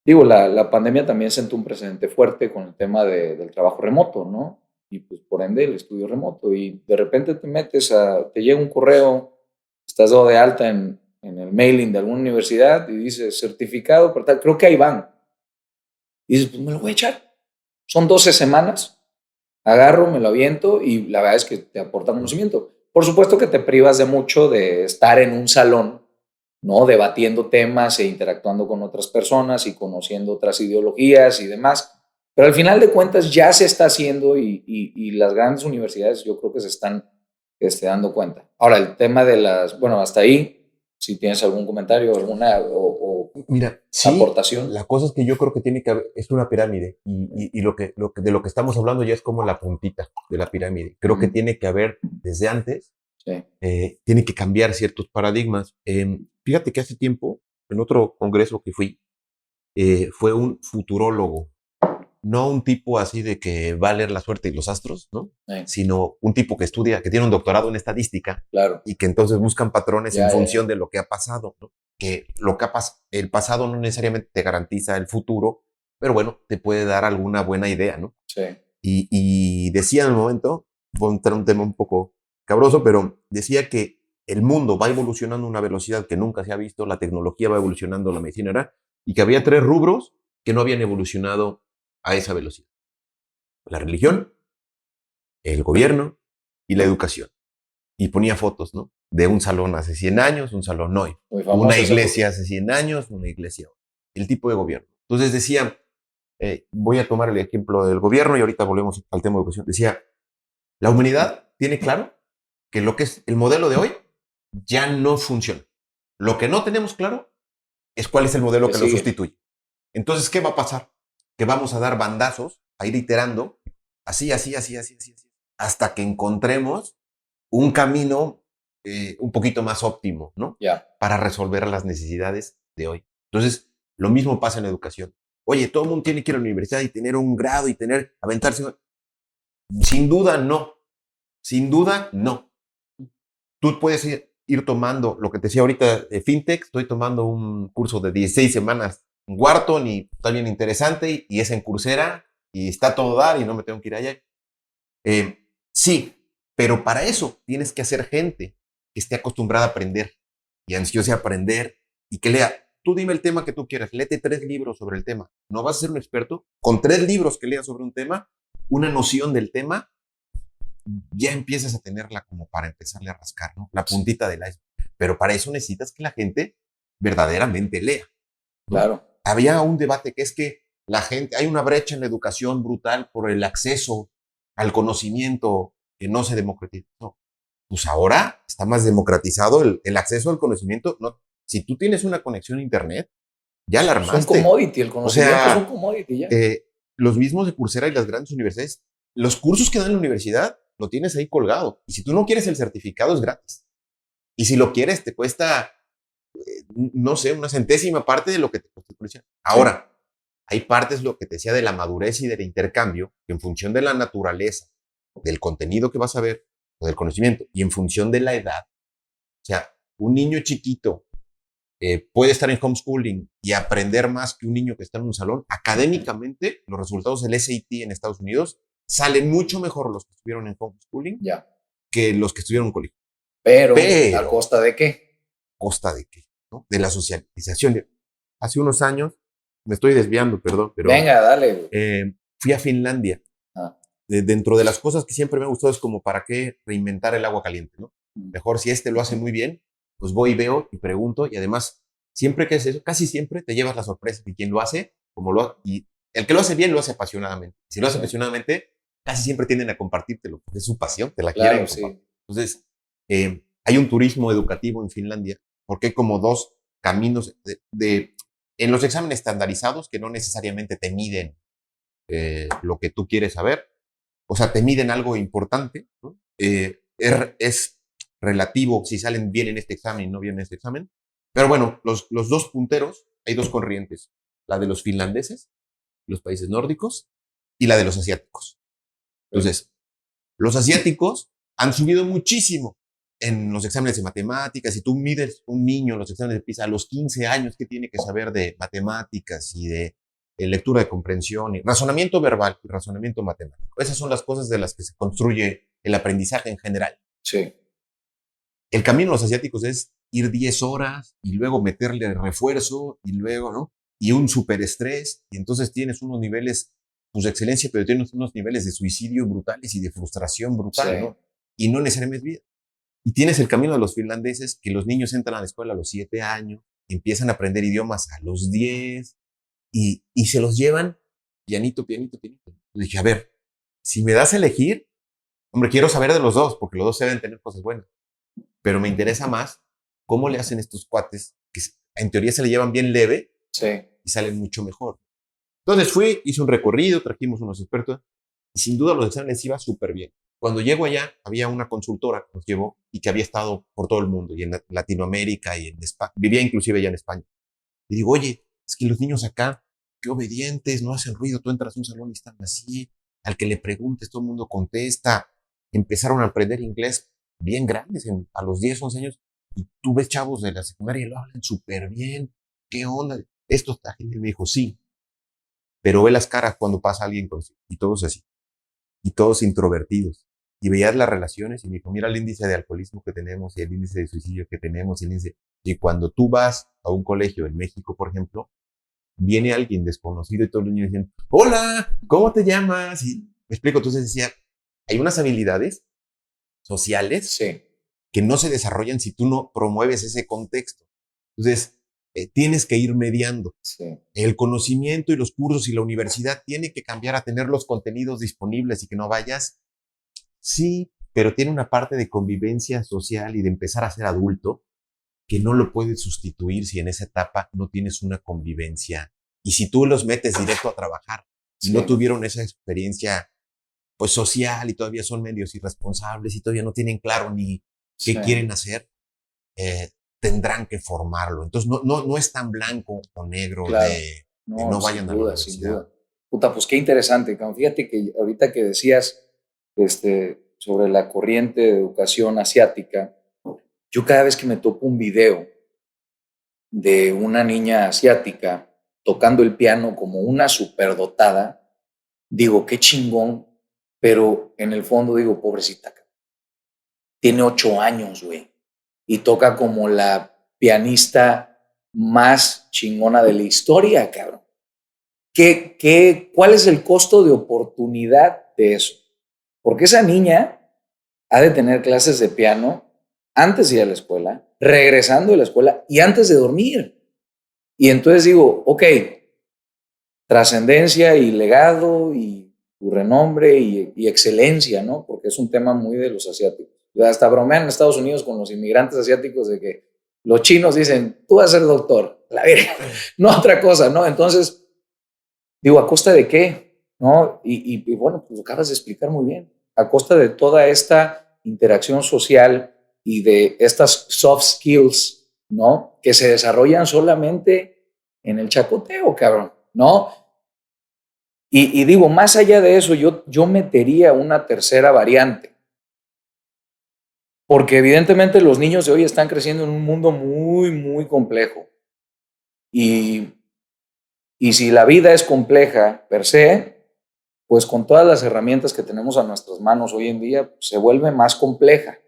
Digo, la pandemia también sentó un precedente fuerte con el tema del trabajo remoto, ¿no? Y pues por ende el estudio remoto. Y de repente te llega un correo, estás dado de alta en el mailing de alguna universidad y dice certificado, por tal, creo que ahí van. Y dices, pues me lo voy a echar. Son 12 semanas, agarro, me lo aviento y la verdad es que te aporta conocimiento. Por supuesto que te privas de mucho de estar en un salón, ¿no? Debatiendo temas e interactuando con otras personas y conociendo otras ideologías y demás. Pero al final de cuentas ya se está haciendo y las grandes universidades yo creo que se están dando cuenta. Ahora, el tema de bueno, hasta ahí, si tienes algún comentario, alguna Mira, sí, aportación. la cosa es que yo creo que tiene que haber, es una pirámide y de lo que estamos hablando ya es como la puntita de la pirámide. Creo que tiene que haber desde antes, Sí. tiene que cambiar ciertos paradigmas. Fíjate que hace tiempo, en otro congreso que fui, fue un futurólogo, no un tipo así de que va a leer la suerte y los astros, ¿no? Sí. Sino un tipo que estudia, que tiene un doctorado en estadística, Claro. y que entonces buscan patrones Ya, en ya, función ya. de lo que ha pasado, ¿no? Que lo que el pasado no necesariamente te garantiza el futuro, pero bueno, te puede dar alguna buena idea, ¿no? Sí. Y decía en el momento, voy a entrar un tema un poco cabroso, pero decía que el mundo va evolucionando a una velocidad que nunca se ha visto, la tecnología va evolucionando, la medicina era, y que había tres rubros que no habían evolucionado a esa velocidad: la religión, el gobierno y la educación. Y ponía fotos, ¿no? De un salón hace 100 años, un salón hoy. Muy Una famosa esa foto. iglesia hace 100 años, una iglesia hoy. El tipo de gobierno. Entonces decía, voy a tomar el ejemplo del gobierno y ahorita volvemos al tema de educación. Decía, la humanidad tiene claro que lo que es el modelo de hoy ya no funciona. Lo que no tenemos claro es cuál es el modelo Que que lo sigue. sustituye. Entonces, ¿qué va a pasar? Que vamos a dar bandazos, a ir iterando, así, así, así, así, así, así, hasta que encontremos un camino un poquito más óptimo, ¿no? Ya. Para resolver las necesidades de hoy. Entonces, lo mismo pasa en la educación. Oye, todo el mundo tiene que ir a la universidad y tener un grado y aventarse. Sin duda, no. Sin duda, no. Tú puedes ir tomando lo que te decía ahorita de FinTech. Estoy tomando un curso de 16 semanas en Wharton y está bien interesante y es en Coursera y está todo dar y no me tengo que ir allá. Sí, pero para eso tienes que hacer gente que esté acostumbrada a aprender y ansiosa de aprender y que lea. Tú dime el tema que tú quieras, léete 3 libros sobre el tema. No vas a ser un experto. Con 3 libros que leas sobre un tema, una noción del tema, ya empiezas a tenerla como para empezarle a rascar, ¿no? La puntita del iceberg. Pero para eso necesitas que la gente verdaderamente lea, ¿no? Claro. Había un debate que es que la gente, hay una brecha en la educación brutal por el acceso al conocimiento que no se democratiza. No. pues ahora está más democratizado el acceso al conocimiento. No, si tú tienes una conexión a internet, ya la Es un armaste. commodity, el O conocimiento es un sea, commodity ya. los mismos de Coursera y las grandes universidades, los cursos que dan en la universidad, lo tienes ahí colgado. Y si tú no quieres el certificado, es gratis. Y si lo quieres, te cuesta, no sé, una centésima parte de lo que te cuesta. Ahora, sí, hay partes, lo que te decía, de la madurez y del intercambio, que en función de la naturaleza, del contenido que vas a ver, o del conocimiento, y en función de la edad. O sea, un niño chiquito puede estar en homeschooling y aprender más que un niño que está en un salón. Académicamente, los resultados del SAT en Estados Unidos salen mucho mejor los que estuvieron en homeschooling ya, que los que estuvieron en colegio. pero ¿a costa de qué? ¿Costa de qué? ¿No? De la socialización. Hace unos años, me estoy desviando, perdón, pero venga, dale. Fui a Finlandia. Dentro de las cosas que siempre me ha gustado es como para qué reinventar el agua caliente, ¿no? Mejor si lo hace muy bien, pues voy y veo y pregunto, y además, siempre que es eso, casi siempre te llevas la sorpresa de quien lo hace, y el que lo hace bien lo hace apasionadamente. Si lo hace apasionadamente, casi siempre tienden a compartírtelo, porque es su pasión, te la quieren compartir. Sí. Entonces, hay un turismo educativo en Finlandia, porque hay como dos caminos en los exámenes estandarizados que no necesariamente te miden lo que tú quieres saber, o sea, te miden algo importante, ¿no? Es relativo si salen bien en este examen y no bien en este examen. Pero bueno, los dos punteros, hay dos corrientes, la de los finlandeses, los países nórdicos, y la de los asiáticos. Entonces, los asiáticos han subido muchísimo en los exámenes de matemáticas. Si tú mides un niño en los exámenes de PISA a los 15 años, ¿qué tiene que saber de matemáticas y de lectura de comprensión y razonamiento verbal y razonamiento matemático? Esas son las cosas de las que se construye el aprendizaje en general. Sí. El camino de los asiáticos es ir 10 horas y luego meterle refuerzo y luego, ¿no? Y un superestrés, y entonces tienes unos niveles pues, de excelencia, pero tienes unos niveles de suicidio brutales y de frustración brutal, sí, ¿no? Y no necesariamente es vida. Y tienes el camino de los finlandeses, que los niños entran a la escuela a los 7 años, empiezan a aprender idiomas a los 10, y se los llevan pianito, pianito, pianito. Y dije, a ver, si me das a elegir, hombre, quiero saber de los dos, porque los dos deben tener cosas buenas. Pero me interesa más cómo le hacen estos cuates, que en teoría se le llevan bien leve, sí, y salen mucho mejor. Entonces fui, hice un recorrido, trajimos unos expertos, y sin duda los exámenes iba súper bien. Cuando llego allá, había una consultora que nos llevó y que había estado por todo el mundo, y en Latinoamérica, y en España, vivía inclusive allá en España. Y digo, oye, es que los niños acá, qué obedientes, no hacen ruido, tú entras a un salón y están así, al que le preguntes, todo el mundo contesta. Empezaron a aprender inglés bien grandes, a los 10, 11 años, y tú ves chavos de la secundaria y lo hablan súper bien. ¿Qué onda? Esto está genial. Me dijo, sí, pero ve las caras cuando pasa alguien consigo, y todos así, y todos introvertidos. Y veías las relaciones y me dijo, mira el índice de alcoholismo que tenemos y el índice de suicidio que tenemos. Y cuando tú vas a un colegio en México, por ejemplo, viene alguien desconocido y todos los niños dicen, hola, ¿cómo te llamas? Y me explico, entonces decía, hay unas habilidades sociales, sí, que no se desarrollan si tú no promueves ese contexto. Entonces, tienes que ir mediando. Sí. El conocimiento y los cursos y la universidad tiene que cambiar a tener los contenidos disponibles y que no vayas. Sí, pero tiene una parte de convivencia social y de empezar a ser adulto que no lo puedes sustituir si en esa etapa no tienes una convivencia. Y si tú los metes directo a trabajar y sí, no tuvieron esa experiencia pues social y todavía son medios irresponsables y todavía no tienen claro ni qué sí quieren hacer, tendrán que formarlo. Entonces no es tan blanco o negro, claro, de no vayan a la universidad. Sin duda. Puta, pues qué interesante. Fíjate que ahorita que decías sobre la corriente de educación asiática, yo cada vez que me topo un video de una niña asiática tocando el piano como una superdotada, digo, qué chingón, pero en el fondo digo, pobrecita, tiene 8 años, güey, y toca como la pianista más chingona de la historia, cabrón. ¿Cuál es el costo de oportunidad de eso? Porque esa niña ha de tener clases de piano antes de ir a la escuela, regresando de la escuela y antes de dormir. Y entonces digo, ok, trascendencia y legado y tu renombre y excelencia, ¿no? Porque es un tema muy de los asiáticos. Hasta bromean en Estados Unidos con los inmigrantes asiáticos de que los chinos dicen, tú vas a ser doctor, la verga, no otra cosa, ¿no? Entonces, digo, ¿a costa de qué? ¿No? Y bueno, pues lo acabas de explicar muy bien. A costa de toda esta interacción social y de estas soft skills, ¿no? Que se desarrollan solamente en el chacoteo, cabrón, ¿no? Y digo, más allá de eso, yo metería una tercera variante. Porque evidentemente los niños de hoy están creciendo en un mundo muy, muy complejo. Y, y si la vida es compleja per se, pues con todas las herramientas que tenemos a nuestras manos hoy en día, pues se vuelve más compleja.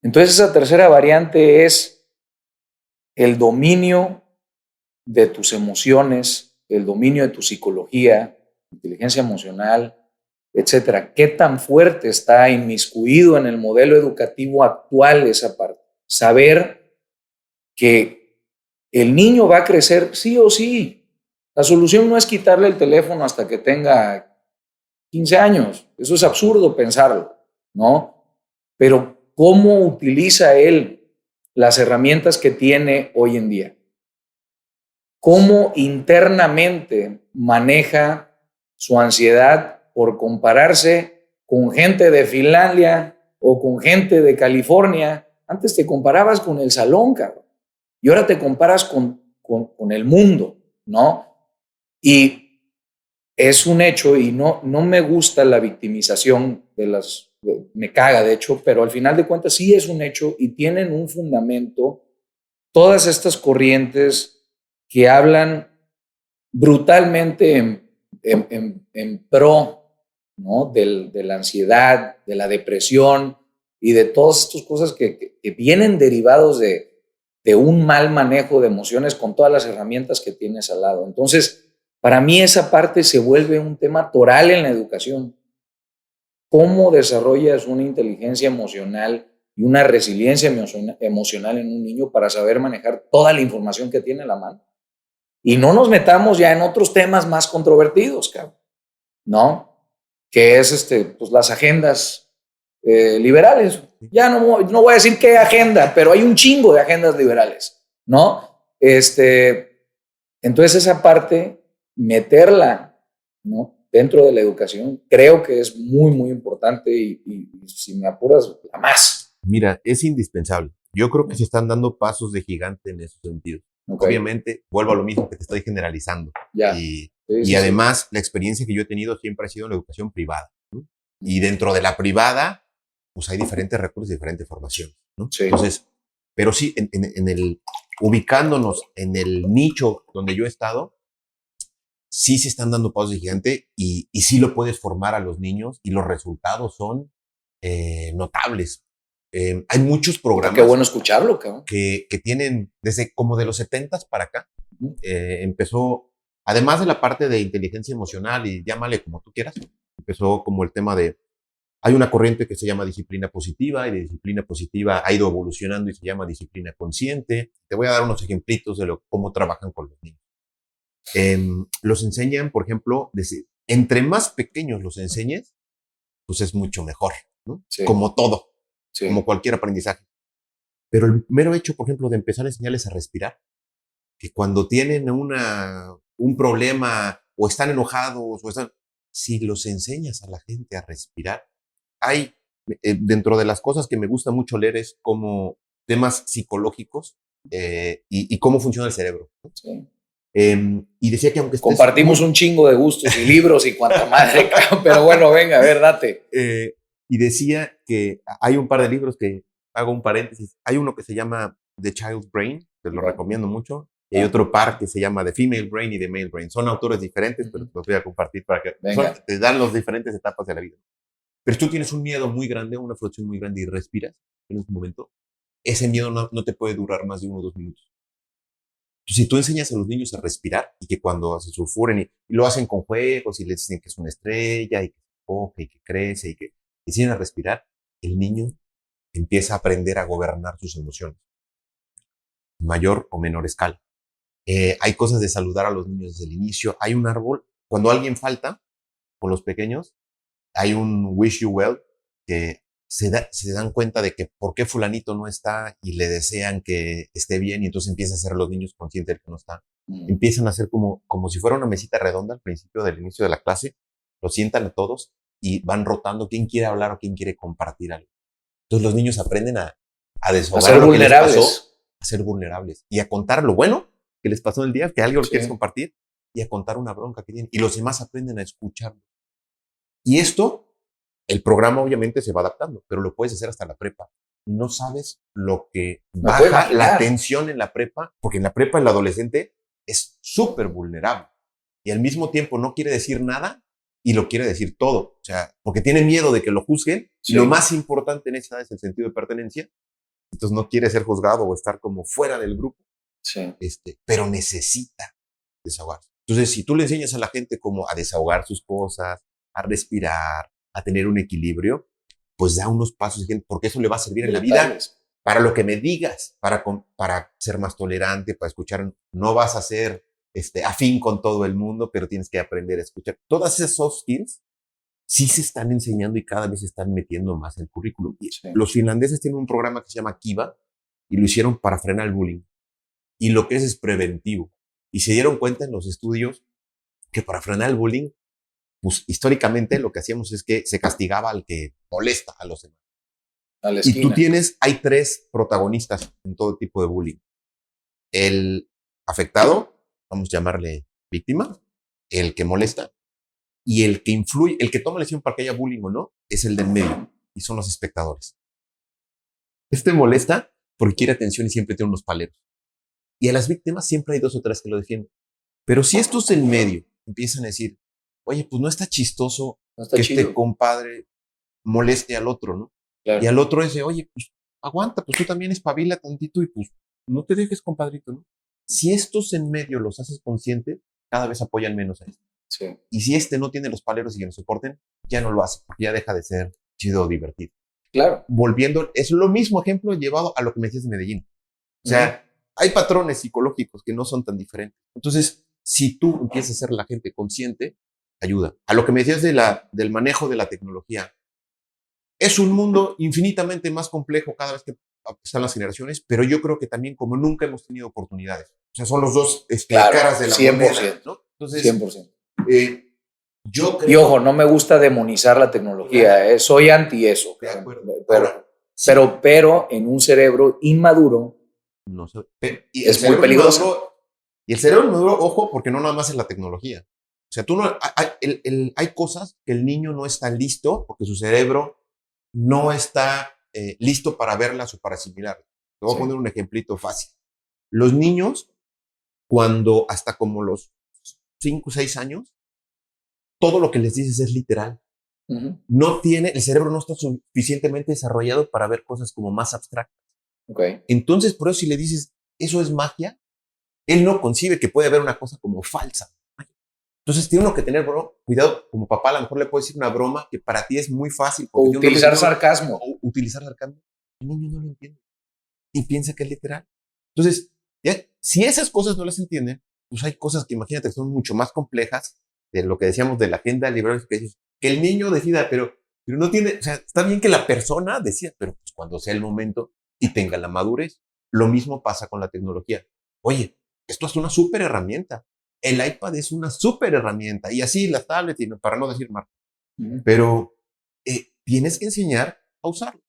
Entonces esa tercera variante es el dominio de tus emociones, el dominio de tu psicología, inteligencia emocional, etcétera. ¿Qué tan fuerte está inmiscuido en el modelo educativo actual esa parte? Saber que el niño va a crecer sí o sí. La solución no es quitarle el teléfono hasta que tenga 15 años. Eso es absurdo pensarlo, ¿no? Pero ¿cómo utiliza él las herramientas que tiene hoy en día? ¿Cómo internamente maneja su ansiedad por compararse con gente de Finlandia o con gente de California? Antes te comparabas con el salón, cabrón, y ahora te comparas con el mundo, ¿no? Y es un hecho, y no me gusta la victimización de las, me caga de hecho, pero al final de cuentas sí es un hecho y tienen un fundamento todas estas corrientes que hablan brutalmente en pro, ¿no? De la ansiedad, de la depresión y de todas estas cosas que vienen derivados de un mal manejo de emociones con todas las herramientas que tienes al lado. Entonces, para mí esa parte se vuelve un tema toral en la educación. ¿Cómo desarrollas una inteligencia emocional y una resiliencia emocional en un niño para saber manejar toda la información que tiene a la mano? Y no nos metamos ya en otros temas más controvertidos, cabrón, ¿no? Que es pues las agendas liberales. Ya no voy a decir qué agenda, pero hay un chingo de agendas liberales, ¿no? Entonces esa parte, meterla, ¿no? Dentro de la educación, creo que es muy, muy importante y si me apuras, la más. Mira, es indispensable. Yo creo que se están dando pasos de gigante en ese sentido. Okay. Obviamente, vuelvo a lo mismo que te estoy generalizando. Ya. Y además, la experiencia que yo he tenido siempre ha sido en la educación privada, ¿no? Y dentro de la privada, pues hay diferentes recursos y diferentes formaciones, ¿no? Sí. Entonces, pero sí, ubicándonos en el nicho donde yo he estado, sí se están dando pasos de gigante y sí lo puedes formar a los niños y los resultados son notables. Hay muchos programas. Qué bueno escucharlo, cabrón. Que tienen desde como de los 70s para acá. Empezó, además de la parte de inteligencia emocional y llámale como tú quieras, empezó como el tema de, hay una corriente que se llama disciplina positiva y de disciplina positiva ha ido evolucionando y se llama disciplina consciente. Te voy a dar unos ejemplitos de cómo trabajan con los niños. Los enseñan, por ejemplo, entre más pequeños los enseñes, pues es mucho mejor, ¿no? Sí. Como todo, sí. Como cualquier aprendizaje. Pero el mero hecho, por ejemplo, de empezar a enseñarles a respirar, que cuando tienen un problema o están enojados, si los enseñas a la gente a respirar, hay, dentro de las cosas que me gusta mucho leer es como temas psicológicos y cómo funciona el cerebro, ¿no? Sí. Y decía que aunque compartimos un chingo de gustos y libros y cuanta madre, pero bueno, venga, a ver, date. Y decía que hay un par de libros que, hago un paréntesis, hay uno que se llama The Child's Brain, te lo recomiendo mucho, y hay otro par que se llama The Female Brain y The Male Brain. Son autores diferentes, pero los voy a compartir para que te dan las diferentes etapas de la vida. Pero tú tienes un miedo muy grande, una frustración muy grande y respiras en un momento, ese miedo no te puede durar más de 1 o 2 minutos. Si tú enseñas a los niños a respirar y que cuando se sulfuren y lo hacen con juegos y les dicen que es una estrella y que se enfoca y que crece y que enseñan a respirar, el niño empieza a aprender a gobernar sus emociones, mayor o menor escala. Hay cosas de saludar a los niños desde el inicio. Hay un árbol, cuando alguien falta con los pequeños, hay un wish you well, que se dan cuenta de que por qué fulanito no está y le desean que esté bien y entonces empiezan a ser los niños conscientes de que no está. Empiezan a hacer como si fuera una mesita redonda al principio del inicio de la clase, lo sientan a todos y van rotando quién quiere hablar o quién quiere compartir algo. Entonces los niños aprenden a desahogar lo que les pasó, a ser vulnerables y a contar lo bueno que les pasó en el día, que alguien lo quieres compartir, y a contar una bronca que tienen. Y los demás aprenden a escucharlo. Y esto, el programa obviamente se va adaptando, pero lo puedes hacer hasta la prepa. No sabes lo que baja la tensión en la prepa, porque en la prepa el adolescente es súper vulnerable y al mismo tiempo no quiere decir nada y lo quiere decir todo. O sea, porque tiene miedo de que lo juzguen. Sí. Lo más importante en esa es el sentido de pertenencia. Entonces no quiere ser juzgado o estar como fuera del grupo. Sí. Pero necesita desahogarse. Entonces, si tú le enseñas a la gente como a desahogar sus cosas, a respirar, a tener un equilibrio, pues da unos pasos, porque eso le va a servir en la vida para lo que me digas, para ser más tolerante, para escuchar. No vas a ser afín con todo el mundo, pero tienes que aprender a escuchar. Todas esas soft skills sí se están enseñando y cada vez se están metiendo más en el currículum. Sí. Los finlandeses tienen un programa que se llama Kiva y lo hicieron para frenar el bullying. Y lo que es preventivo. Y se dieron cuenta en los estudios que para frenar el bullying, pues históricamente lo que hacíamos es que se castigaba al que molesta a los demás. Y tú hay 3 protagonistas en todo tipo de bullying. El afectado, vamos a llamarle víctima, el que molesta, y el que influye, el que toma la decisión para que haya bullying o no, es el del medio, y son los espectadores. Molesta porque quiere atención y siempre tiene unos paleros. Y a las víctimas siempre hay 2 o 3 que lo defienden. Pero si estos en medio empiezan a decir, oye, pues no está chistoso que este compadre moleste al otro, ¿no? Claro. Y al otro dice, oye, pues aguanta, pues tú también espabila tantito y pues no te dejes, compadrito, ¿no? Si estos en medio los haces conscientes, cada vez apoyan menos a este. Sí. Y si no tiene los paleros y que no soporten, ya no lo hace, porque ya deja de ser chido o divertido. Claro. Volviendo, es lo mismo ejemplo llevado a lo que me decías de Medellín. O sea, hay patrones psicológicos que no son tan diferentes. Entonces, si tú empiezas a ser la gente consciente, ayuda. A lo que me decías del manejo de la tecnología, es un mundo infinitamente más complejo cada vez que están las generaciones, pero yo creo que también como nunca hemos tenido oportunidades. O sea, son los dos caras de la 100%, moneda, ¿no? Entonces, 100%. Yo creo... Y ojo, no me gusta demonizar la tecnología, soy anti eso. De acuerdo. Pero en un cerebro inmaduro no sé, es muy peligroso. Y el cerebro inmaduro, ojo, porque no nada más es la tecnología. O sea, hay cosas que el niño no está listo porque su cerebro no está listo para verlas o para asimilarlas. Te voy a poner un ejemplito fácil. Los niños, cuando hasta como los 5 o 6 años, todo lo que les dices es literal. El cerebro no está suficientemente desarrollado para ver cosas como más abstractas. Okay. Entonces, por eso si le dices, eso es magia, él no concibe que puede haber una cosa como falsa. Entonces, tiene uno que tener cuidado, como papá, a lo mejor le puedes decir una broma que para ti es muy fácil. O utilizar sarcasmo. El niño no lo entiende y piensa que es literal. Entonces, si esas cosas no las entienden, pues hay cosas que imagínate que son mucho más complejas de lo que decíamos de la agenda liberal, que el niño decida, pero no tiene, o sea, está bien que la persona decida, pero pues cuando sea el momento y tenga la madurez. Lo mismo pasa con la tecnología. Oye, esto es una súper herramienta. El iPad es una súper herramienta. Y así las tablets, para no decir marca. Pero tienes que enseñar a usarlo.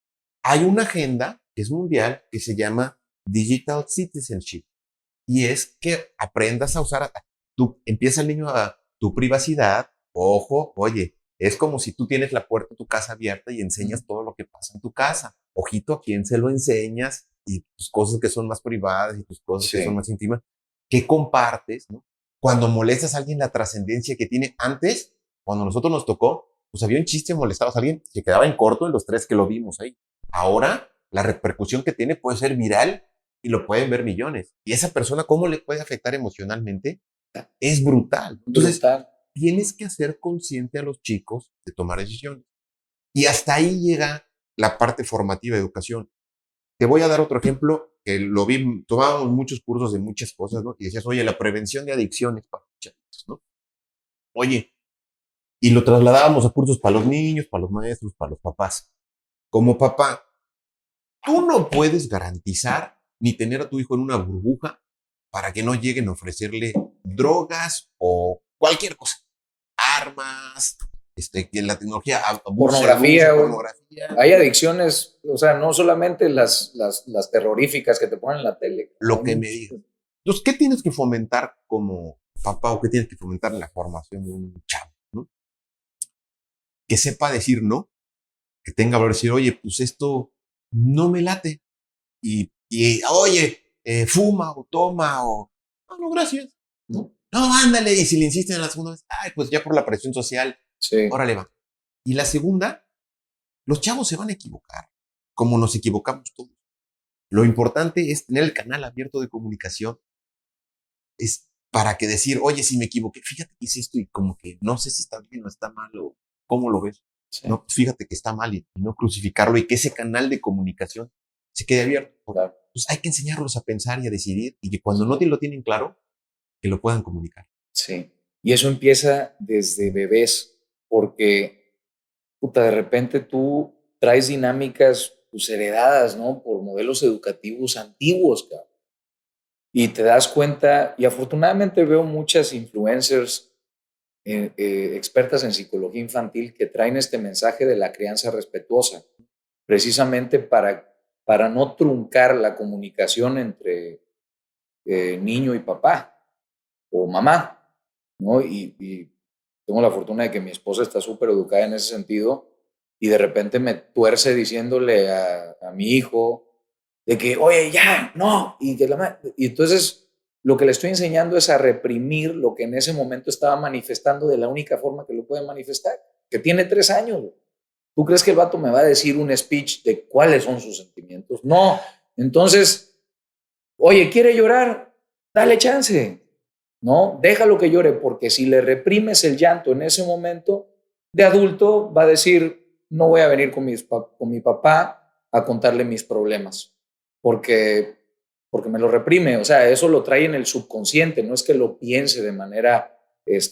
Hay una agenda que es mundial que se llama Digital Citizenship. Y es que aprendas a usar, empieza el niño a tu privacidad. Ojo, oye, es como si tú tienes la puerta de tu casa abierta y enseñas todo lo que pasa en tu casa. Ojito a quién se lo enseñas y tus cosas que son más privadas y tus cosas que son más íntimas, que compartes, ¿no? Cuando molestas a alguien, la trascendencia que tiene antes, cuando a nosotros nos tocó, pues había un chiste, molestabas a alguien, que quedaba en corto en los 3 que lo vimos ahí. Ahora, la repercusión que tiene puede ser viral y lo pueden ver millones. Y esa persona, ¿cómo le puede afectar emocionalmente? Es brutal. Entonces, tienes que hacer consciente a los chicos de tomar decisiones. Y hasta ahí llega la parte formativa de educación. Te voy a dar otro ejemplo que lo vi, tomábamos muchos cursos de muchas cosas, ¿no? Y decías, oye, la prevención de adicciones para los chavitos, ¿no? Oye, y lo trasladábamos a cursos para los niños, para los maestros, para los papás. como papá, tú no puedes garantizar ni tener a tu hijo en una burbuja para que no lleguen a ofrecerle drogas o cualquier cosa, armas, que la tecnología Pornografía, pornografía. hay adicciones, o sea, no solamente las terroríficas que te ponen en la tele. Lo que me digas. Entonces, ¿qué tienes que fomentar como papá o qué tienes que fomentar en la formación de un chavo? ¿No? Que sepa decir no, que tenga valor de decir, oye, pues esto no me late. Oye, fuma o toma o, no, gracias. No, ándale. Y si le insisten en la segunda vez, ay, pues ya por la presión social, sí. Órale va. Y la segunda, los chavos se van a equivocar, como nos equivocamos todos. Lo importante es tener el canal abierto de comunicación, es para que decir, oye, si me equivoqué, fíjate que hice esto y como que no sé si está bien o está mal o cómo lo ves. Sí. No, fíjate que está mal y no crucificarlo y que ese canal de comunicación se quede abierto. Claro. Pues hay que enseñarlos a pensar y a decidir y que cuando no lo tienen claro, que lo puedan comunicar. Sí, y eso empieza desde bebés, porque de repente tú traes dinámicas pues, heredadas, ¿no? Por modelos educativos antiguos, cabrón. Y te das cuenta, y afortunadamente veo muchas influencers expertas en psicología infantil que traen este mensaje de la crianza respetuosa, precisamente para no truncar la comunicación entre niño y papá o mamá, ¿no? Y tengo la fortuna de que mi esposa está súper educada en ese sentido y de repente me tuerce diciéndole a mi hijo de que, oye, ya, no, y entonces lo que le estoy enseñando es a reprimir lo que en ese momento estaba manifestando de la única forma que lo puede manifestar, que tiene 3 años. ¿Tú crees que el vato me va a decir un speech de cuáles son sus sentimientos? No. Entonces, oye, ¿quiere llorar? Dale chance. No, déjalo que llore, porque si le reprimes el llanto en ese momento, de adulto va a decir, no voy a venir con mi papá a contarle mis problemas, porque me lo reprime. O sea, eso lo trae en el subconsciente, no es que lo piense de manera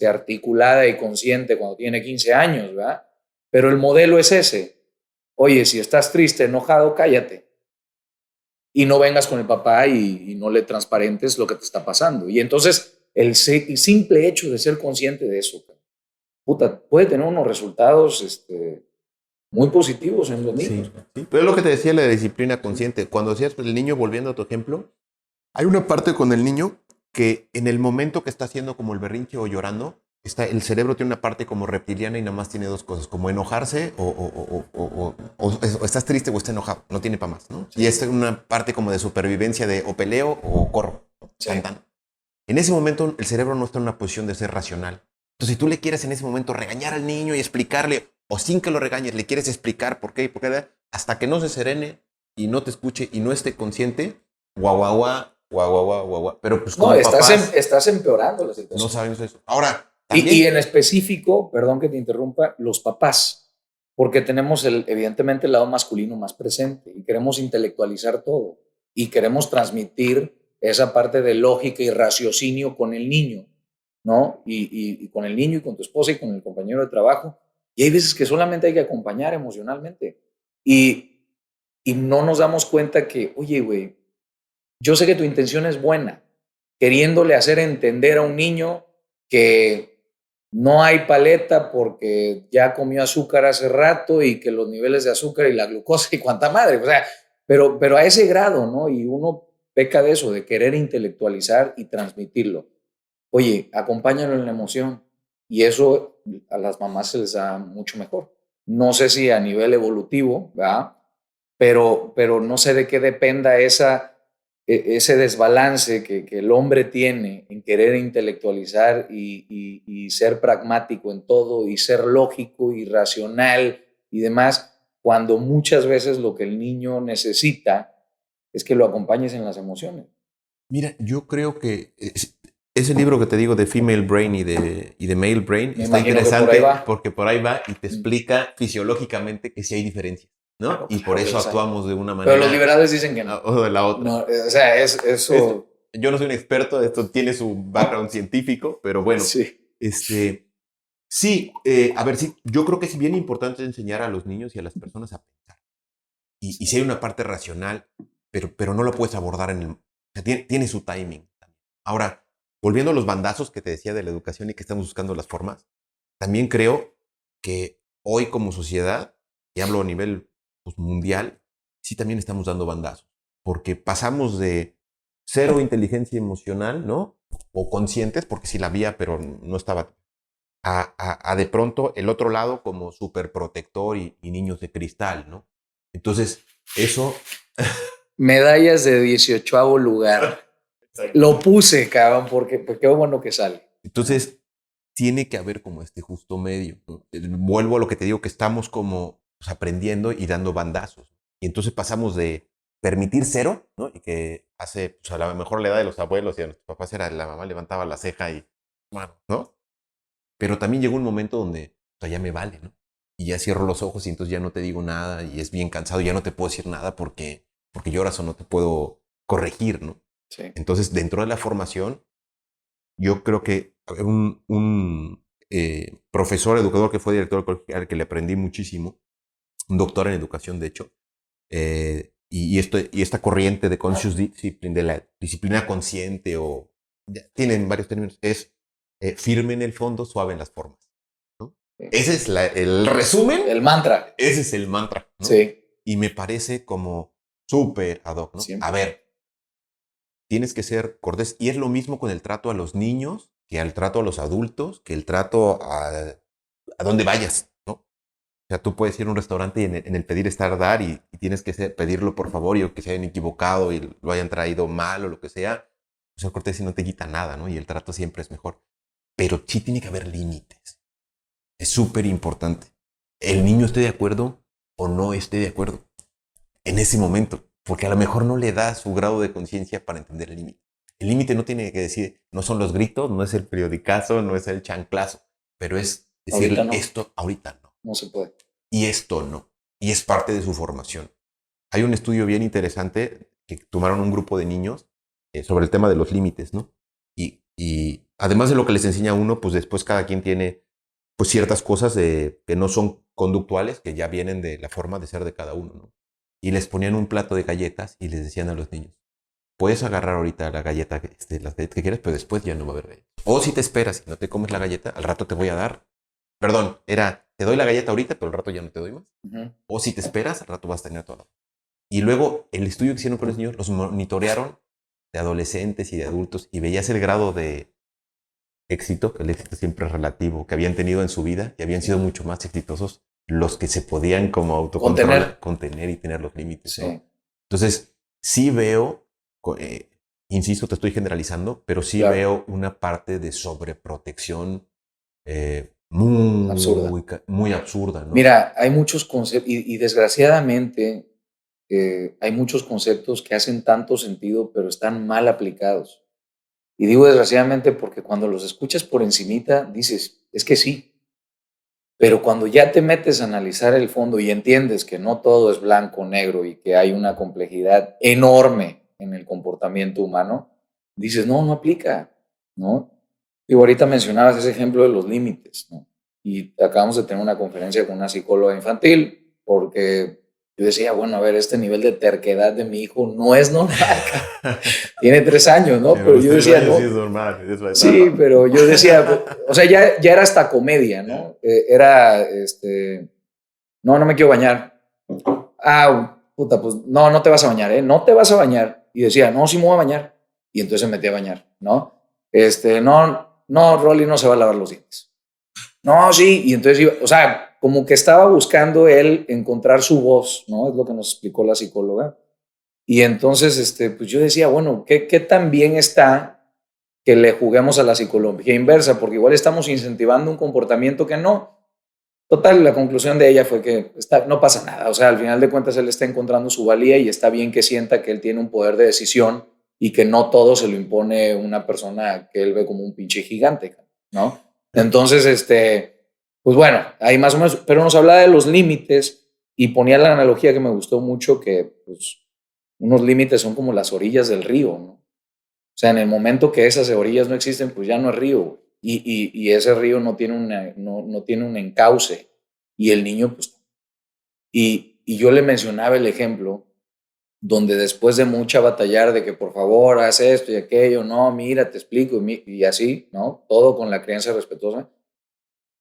articulada y consciente cuando tiene 15 años, ¿verdad? Pero el modelo es ese. Oye, si estás triste, enojado, cállate. Y no vengas con el papá y no le transparentes lo que te está pasando. Y entonces el simple hecho de ser consciente de eso, puede tener unos resultados muy positivos en los niños. Sí. Pero es lo que te decía la disciplina consciente. Cuando decías el niño, volviendo a tu ejemplo, hay una parte con el niño que en el momento que está haciendo como el berrinche o llorando, el cerebro tiene una parte como reptiliana y nada más tiene 2 cosas, como enojarse o estás triste o está enojado, no tiene para más, ¿no? Sí. Y es una parte como de supervivencia de o peleo o corro, sí. En ese momento el cerebro no está en una posición de ser racional. Entonces si tú le quieres en ese momento regañar al niño y explicarle, o sin que lo regañes, le quieres explicar por qué, hasta que no se serene y no te escuche y no esté consciente, guau. Pero pues como no, estás empeorando la situación. No sabemos eso. Ahora, y en específico, perdón que te interrumpa, los papás, porque tenemos evidentemente el lado masculino más presente y queremos intelectualizar todo y queremos transmitir esa parte de lógica y raciocinio con el niño, ¿no? Y con el niño y con tu esposa y con el compañero de trabajo. Y hay veces que solamente hay que acompañar emocionalmente y no nos damos cuenta que, oye, güey, yo sé que tu intención es buena, queriéndole hacer entender a un niño que no hay paleta porque ya comió azúcar hace rato y que los niveles de azúcar y la glucosa y cuánta madre, o sea, pero a ese grado, ¿no? Y uno peca de eso, de querer intelectualizar y transmitirlo. Oye, acompáñalo en la emoción y eso a las mamás se les da mucho mejor. No sé si a nivel evolutivo, ¿verdad? Pero no sé de qué dependa ese desbalance que el hombre tiene en querer intelectualizar y ser pragmático en todo y ser lógico y racional y demás, cuando muchas veces lo que el niño necesita es que lo acompañes en las emociones. Mira, yo creo que ese libro que te digo de Female Brain y de Male Brain está interesante porque por ahí va y te explica fisiológicamente que sí hay diferencias, ¿no? Claro, y por eso actuamos de una manera. Pero los liberales dicen que no. O de la otra. No, o sea, eso. Yo no soy un experto, esto tiene su background científico, pero bueno. Sí. Sí, a ver, sí, yo creo que es bien importante enseñar a los niños y a las personas a pensar. y sí hay una parte racional, pero no lo puedes abordar o sea, tiene su timing. Ahora, volviendo a los bandazos que te decía de la educación y que estamos buscando las formas, también creo que hoy como sociedad, y hablo a nivel pues, mundial, sí también estamos dando bandazos, porque pasamos de cero inteligencia emocional, ¿no? O conscientes, porque sí la había, pero no estaba, a de pronto el otro lado como súper protector y niños de cristal, ¿no? Entonces, eso... Medallas de 18º lugar. Lo puse, cabrón, porque qué bueno que sale. Entonces, tiene que haber como este justo medio, ¿no? Vuelvo a lo que te digo, que estamos como pues, aprendiendo y dando bandazos. Y entonces pasamos de permitir cero, ¿no? Y que hace, pues a la mejor la edad de los abuelos y a nuestros papás era la mamá levantaba la ceja y, bueno, ¿no? Pero también llegó un momento donde o sea, ya me vale, ¿no? Y ya cierro los ojos y entonces ya no te digo nada y es bien cansado, ya no te puedo decir nada porque lloras o no te puedo corregir, ¿no? Sí. Entonces, dentro de la formación, yo creo que un profesor, educador que fue director del colegio, al que le aprendí muchísimo, un doctor en educación, de hecho, y esta corriente de conscious discipline, de la disciplina consciente, tienen varios términos, es firme en el fondo, suave en las formas. ¿No? Sí. Ese es el resumen. El mantra. Ese es el mantra. ¿No? Sí. Y me parece como súper ad hoc, ¿no? Siempre. A ver, tienes que ser cortés. Y es lo mismo con el trato a los niños, que al trato a los adultos, que el trato a donde vayas, ¿no? O sea, tú puedes ir a un restaurante y en el pedir estar dar y tienes que pedirlo por favor y que se hayan equivocado y lo hayan traído mal o lo que sea. Pues el cortés no te quita nada, ¿no? Y el trato siempre es mejor. Pero sí tiene que haber límites. Es súper importante. El niño esté de acuerdo o no esté de acuerdo en ese momento. Porque a lo mejor no le da su grado de conciencia para entender el límite. El límite no tiene que decir, no son los gritos, no es el periodicazo, no es el chanclazo, pero es decir Ahorita no. Esto ahorita no. No se puede. Y esto no. Y es parte de su formación. Hay un estudio bien interesante que tomaron un grupo de niños sobre el tema de los límites, ¿no? Y además de lo que les enseña uno, pues después cada quien tiene pues ciertas cosas que no son conductuales, que ya vienen de la forma de ser de cada uno, ¿no? Y les ponían un plato de galletas y les decían a los niños, puedes agarrar ahorita la galleta, las galletas que quieras, pero después ya no va a haber galletas. O si te esperas y no te comes la galleta, al rato te voy a dar. Perdón, te doy la galleta ahorita, pero al rato ya no te doy más. O si te esperas, al rato vas a tener todo. Y luego el estudio que hicieron con los niños, los monitorearon de adolescentes y de adultos y veías el grado de éxito, que el éxito siempre es relativo, que habían tenido en su vida y habían sido mucho más exitosos los que se podían como autocontrolar, contener y tener los límites. Sí. ¿No? Entonces, sí veo, insisto, te estoy generalizando, pero sí claro. Veo una parte de sobreprotección muy absurda. ¿No? Mira, hay muchos conceptos y desgraciadamente hay muchos conceptos que hacen tanto sentido, pero están mal aplicados. Y digo desgraciadamente porque cuando los escuchas por encimita, dices, es que sí. Pero cuando ya te metes a analizar el fondo y entiendes que no todo es blanco o negro y que hay una complejidad enorme en el comportamiento humano, dices, no, no aplica, ¿no? Y ahorita mencionabas ese ejemplo de los límites, ¿no? Y acabamos de tener una conferencia con una psicóloga infantil porque yo decía, bueno, a ver, este nivel de terquedad de mi hijo no es normal. Tiene 3 años, ¿no? Pero yo decía, no. Sí, es normal, es sí, pero yo decía, o sea, ya era hasta comedia, ¿no? Era, no, no me quiero bañar. Ah, puta, pues no, no te vas a bañar, ¿eh? No te vas a bañar. Y decía, no, sí me voy a bañar. Y entonces me metí a bañar, ¿no? No, Rolly no se va a lavar los dientes. No, sí, y entonces iba, o sea, como que estaba buscando él encontrar su voz, ¿no? Es lo que nos explicó la psicóloga. Y entonces, pues yo decía, bueno, ¿qué tan bien está que le juguemos a la psicología inversa? Porque igual estamos incentivando un comportamiento que no. Total, la conclusión de ella fue que no pasa nada. O sea, al final de cuentas él está encontrando su valía y está bien que sienta que él tiene un poder de decisión y que no todo se lo impone una persona que él ve como un pinche gigante, ¿no? Entonces, pues bueno, ahí más o menos, pero nos hablaba de los límites y ponía la analogía que me gustó mucho, que pues unos límites son como las orillas del río, ¿no? O sea, en el momento que esas orillas no existen, pues ya no es río. Y ese río no tiene, no tiene un encauce. Y el niño, pues... Y Y yo le mencionaba el ejemplo donde después de mucha batallar de que por favor haz esto y aquello, no, mira, te explico y así, ¿no? Todo con la crianza respetuosa.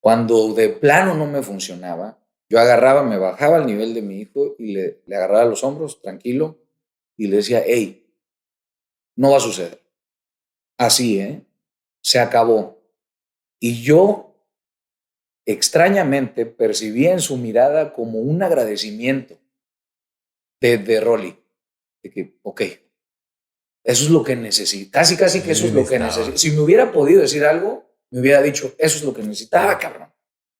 Cuando de plano no me funcionaba, yo agarraba, me bajaba al nivel de mi hijo y le agarraba los hombros, tranquilo, y le decía, hey, no va a suceder. Así, ¿eh? Se acabó. Y yo extrañamente percibí en su mirada como un agradecimiento de Rolly, de que, ok, eso es lo que necesito, casi que eso es lo que necesito. Si me hubiera podido decir algo, me hubiera dicho, eso es lo que necesitaba, cabrón.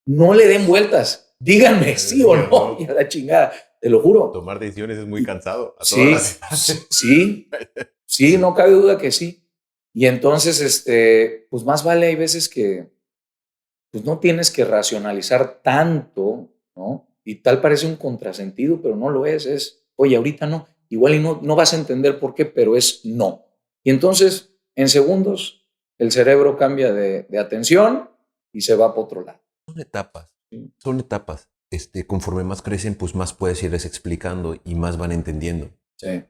No le den vueltas, díganme sí o no, y a la chingada, te lo juro. Tomar decisiones es muy cansado. Sí, sí, no cabe duda que sí. Y entonces, pues más vale, hay veces que pues no tienes que racionalizar tanto, ¿no? Y tal parece un contrasentido, pero no lo es, oye, ahorita no, igual y no vas a entender por qué, pero es no. Y entonces, en segundos, el cerebro cambia de atención y se va para otro lado. Son etapas, son etapas. Conforme más crecen, pues más puedes irles explicando y más van entendiendo. Sí.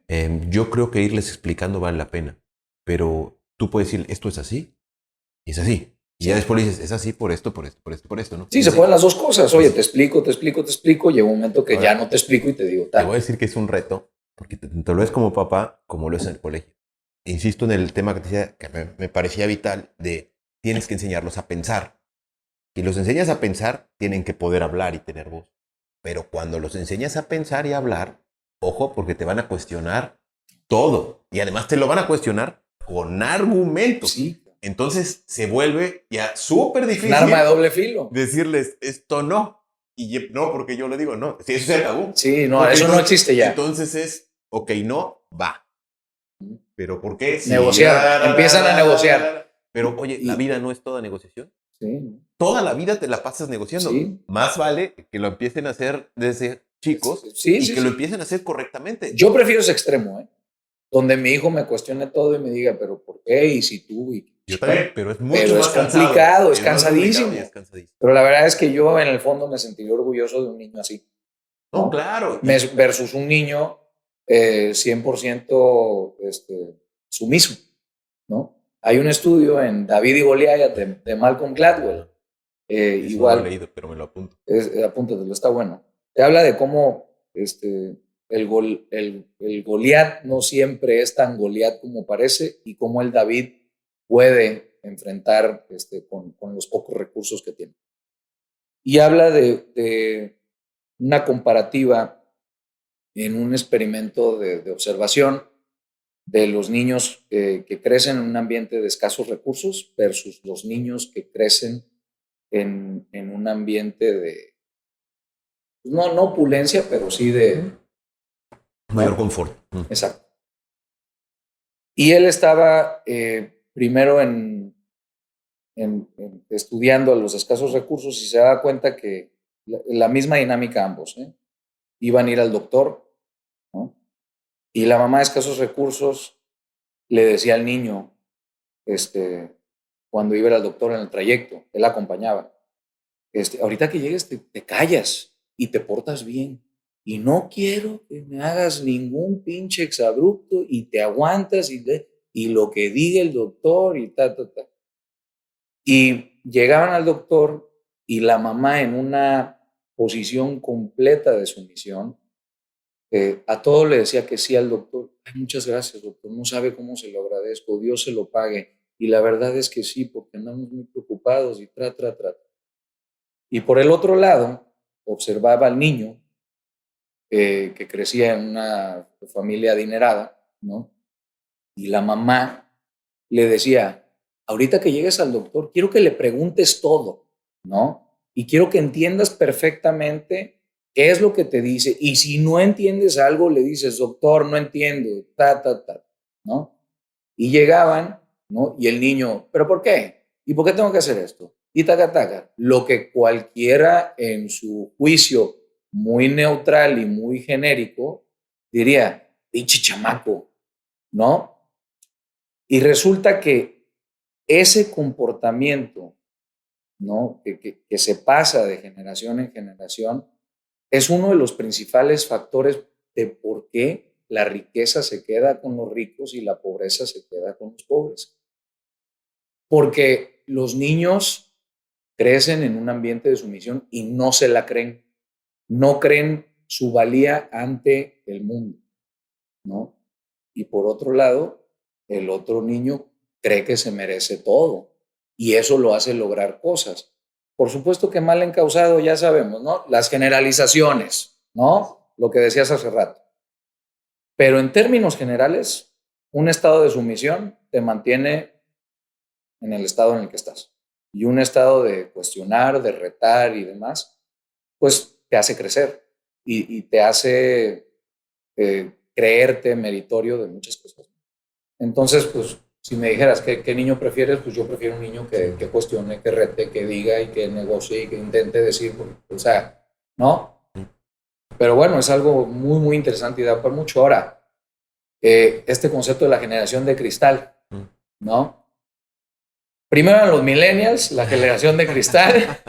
Yo creo que irles explicando vale la pena, pero tú puedes decir, esto es así, y es así. Y ya después le dices, es así por esto, por esto, por esto, por esto, ¿no? Sí, se pueden las dos cosas. Oye, te explico. Llega un momento que ya no te explico y te digo tal. Te voy a decir que es un reto, porque te lo es como papá, como lo es en el colegio. Insisto en el tema que te decía, que me parecía vital, de tienes que enseñarlos a pensar. Si los enseñas a pensar, tienen que poder hablar y tener voz. Pero cuando los enseñas a pensar y a hablar, ojo, porque te van a cuestionar todo. Y además te lo van a cuestionar con argumentos. Sí. Entonces se vuelve ya súper difícil. Un arma de doble filo. Decirles, esto no. Y no, porque yo le digo, no. Si eso se acabó. Sí, no, porque eso no existe ya. Entonces es, ok, no, va. ¿Pero por qué? Negociar. Empiezan a negociar. Pero oye, la vida no es toda negociación. Sí. Toda la vida te la pasas negociando. Sí. Más vale que lo empiecen a hacer desde chicos y que lo empiecen a hacer correctamente. Yo prefiero ese extremo, ¿eh? Donde mi hijo me cuestione todo y me diga, pero ¿por qué? Y si tú. Yo también, pero es mucho pero más es complicado, cansado. es cansadísimo. Pero la verdad es que yo en el fondo me sentiría orgulloso de un niño así. No, claro. Versus un niño 100% sumiso, ¿no? Hay un estudio en David y Goliat de Malcolm Gladwell. Igual. No lo he leído, pero me lo apunto. Apúntatelo, está bueno. Te habla de cómo el Goliat no siempre es tan Goliat como parece y cómo el David puede enfrentar con los pocos recursos que tiene. Y habla de una comparativa en un experimento de observación de los niños que crecen en un ambiente de escasos recursos versus los niños que crecen en un ambiente de, no opulencia, pero sí de mayor confort. Exacto. Y él estaba primero estudiando los escasos recursos y se daba cuenta que la misma dinámica ambos, iban a ir al doctor, ¿no? Y la mamá de escasos recursos le decía al niño, cuando iba al doctor en el trayecto, él acompañaba, ahorita que llegues te callas y te portas bien. Y no quiero que me hagas ningún pinche exabrupto y te aguantas y lo que diga el doctor y ta. Y llegaban al doctor y la mamá en una posición completa de sumisión, a todo le decía que sí al doctor. Ay, muchas gracias, doctor, no sabe cómo se lo agradezco, Dios se lo pague. Y la verdad es que sí, porque andamos muy preocupados y tra. Y por el otro lado, observaba al niño que crecía en una familia adinerada, ¿no? Y la mamá le decía, ahorita que llegues al doctor, quiero que le preguntes todo, ¿no? Y quiero que entiendas perfectamente qué es lo que te dice. Y si no entiendes algo, le dices, doctor, no entiendo, ¿no? Y llegaban, ¿no? Y el niño, ¿pero por qué? ¿Y por qué tengo que hacer esto? Y taca. Lo que cualquiera en su juicio muy neutral y muy genérico diría, pinche chamaco, ¿no? Y resulta que ese comportamiento, ¿no? Que se pasa de generación en generación, es uno de los principales factores de por qué la riqueza se queda con los ricos y la pobreza se queda con los pobres. Porque los niños crecen en un ambiente de sumisión y no se la creen. No creen su valía ante el mundo, ¿no? Y por otro lado, el otro niño cree que se merece todo y eso lo hace lograr cosas. Por supuesto que mal encausado, ya sabemos, ¿no? Las generalizaciones, ¿no? Lo que decías hace rato. Pero en términos generales, un estado de sumisión te mantiene en el estado en el que estás. Y un estado de cuestionar, de retar y demás, pues te hace crecer y te hace creerte meritorio de muchas cosas. Entonces, pues, si me dijeras ¿qué niño prefieres? Pues yo prefiero un niño que cuestione, que rete, que diga y que negocie y que intente decir, o sea, ¿no? Pero bueno, es algo muy, muy interesante y da por mucho. Ahora, este concepto de la generación de cristal, ¿no? Primero eran los millennials, la generación de cristal.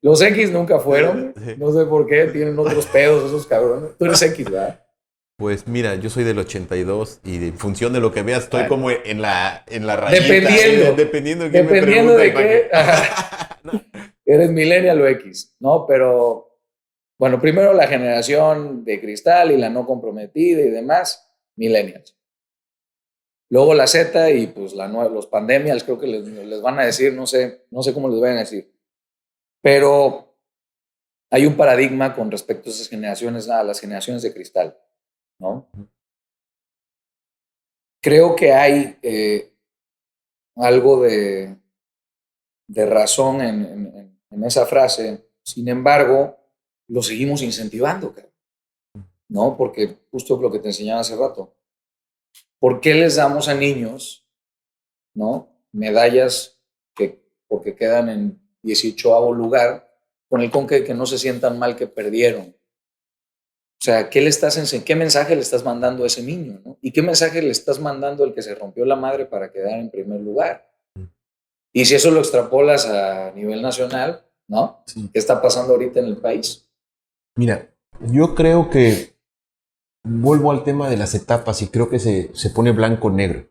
Los X nunca fueron. No sé por qué, tienen otros pedos esos cabrones. Tú eres X, ¿verdad? Pues mira, yo soy del 82 y en función de lo que veas estoy como en la rayita. Dependiendo de quién me dependiendo pregunta. de qué. No. Eres millennial o X, ¿no? Pero, bueno, primero la generación de cristal y la no comprometida y demás, millennials. Luego la Z y pues los pandemials, creo que les van a decir, no sé cómo les vayan a decir. Pero hay un paradigma con respecto a esas generaciones, a las generaciones de cristal, ¿no? Creo que hay algo de razón en esa frase. Sin embargo, lo seguimos incentivando, ¿no? Porque justo lo que te enseñaba hace rato. ¿Por qué les damos a niños, ¿no? Medallas porque quedan en 18º lugar con el que no se sientan mal que perdieron? O sea, ¿qué mensaje le estás mandando a ese niño, ¿no? ¿Y qué mensaje le estás mandando al que se rompió la madre para quedar en primer lugar? Y si eso lo extrapolas a nivel nacional, ¿no? Sí. ¿Qué está pasando ahorita en el país? Mira, yo creo que vuelvo al tema de las etapas y creo que se pone blanco-negro.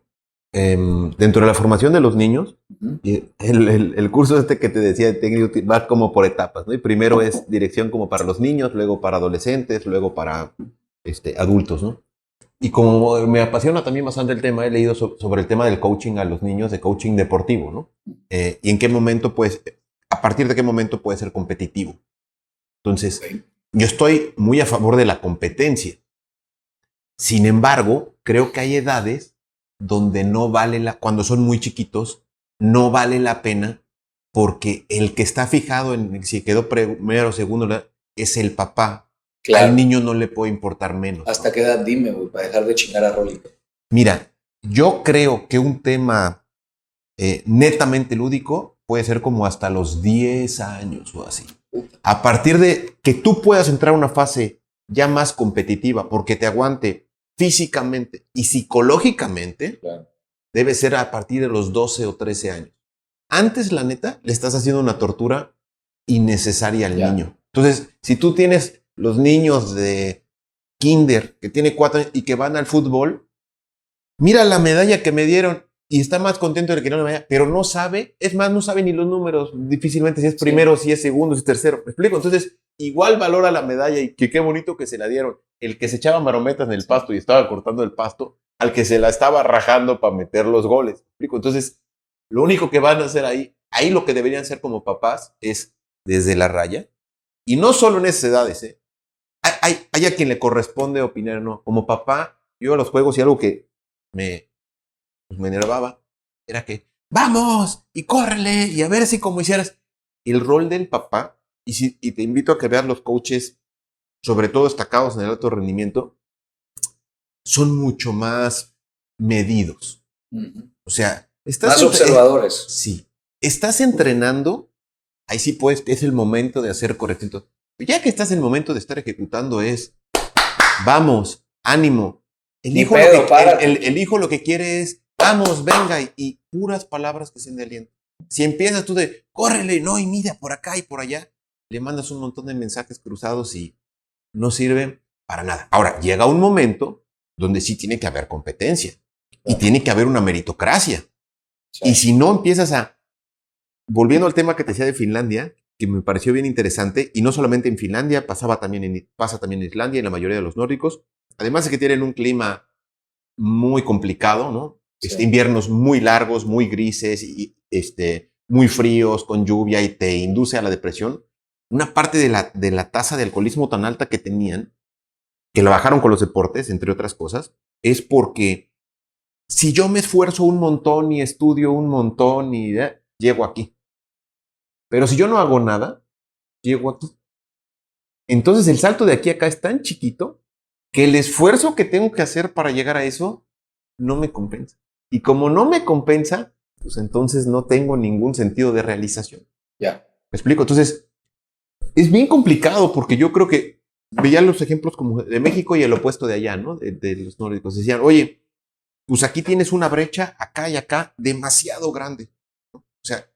Dentro de la formación de los niños, el curso que te decía de técnico va como por etapas, ¿no? Y primero es dirección como para los niños, luego para adolescentes, luego para adultos, ¿no? Y como me apasiona también bastante el tema, he leído sobre el tema del coaching a los niños, de coaching deportivo, ¿no? Y en qué momento, pues, a partir de qué momento puede ser competitivo. Entonces, yo estoy muy a favor de la competencia. Sin embargo, creo que hay edades donde no vale cuando son muy chiquitos, no vale la pena porque el que está fijado en si quedó primero o segundo es el papá. Claro. Al niño no le puede importar menos. ¿Hasta qué edad dime, güey, para dejar de chingar a Rolly? Mira, yo creo que un tema netamente lúdico puede ser como hasta los 10 años o así. A partir de que tú puedas entrar a una fase ya más competitiva porque te aguante físicamente y psicológicamente, claro, debe ser a partir de los 12 o 13 años. Antes, la neta, le estás haciendo una tortura innecesaria al niño. Entonces, si tú tienes los niños de kinder que tiene 4 años y que van al fútbol, mira la medalla que me dieron y está más contento de que no la medalla, pero no sabe, es más, no sabe ni los números, difícilmente si es primero, si es segundo, si es tercero. ¿Me explico? Entonces, igual valora la medalla y que qué bonito que se la dieron. El que se echaba marometas en el pasto y estaba cortando el pasto, al que se la estaba rajando para meter los goles. ¿Me explico? Entonces, lo único que van a hacer ahí lo que deberían hacer como papás es desde la raya. Y no solo en esas edades, hay a quien le corresponde opinar, ¿no? Como papá, yo a los juegos y algo que me enervaba era que, ¡vamos! Y córrele, y a ver si como hicieras. El rol del papá, y te invito a que veas los coaches, sobre todo destacados en el alto rendimiento, son mucho más medidos. O sea, más observadores. Sí. Estás entrenando, ahí sí pues es el momento de hacer correctito. Ya que estás en el momento de estar ejecutando vamos, ánimo. El hijo lo que quiere es, vamos, venga, y puras palabras que sean de aliento. Si empiezas tú de, córrele, no, y mira por acá y por allá, le mandas un montón de mensajes cruzados y no sirven para nada. Ahora, llega un momento donde sí tiene que haber competencia y tiene que haber una meritocracia. Sí. Y si no empiezas a... Volviendo al tema que te decía de Finlandia, que me pareció bien interesante, y no solamente en Finlandia, pasa también en Islandia y en la mayoría de los nórdicos, además de que tienen un clima muy complicado, ¿no? Sí. Inviernos muy largos, muy grises y muy fríos, con lluvia, y te induce a la depresión. Una parte de la tasa de alcoholismo tan alta que tenían, que la bajaron con los deportes, entre otras cosas, es porque si yo me esfuerzo un montón y estudio un montón y llego aquí. Pero si yo no hago nada, llego aquí. Entonces el salto de aquí a acá es tan chiquito que el esfuerzo que tengo que hacer para llegar a eso no me compensa. Y como no me compensa, pues entonces no tengo ningún sentido de realización. Ya. ¿Me explico? Entonces, es bien complicado porque yo creo que veía los ejemplos como de México y el opuesto de allá, ¿no? De los nórdicos. Decían, oye, pues aquí tienes una brecha acá y acá demasiado grande, ¿no? O sea,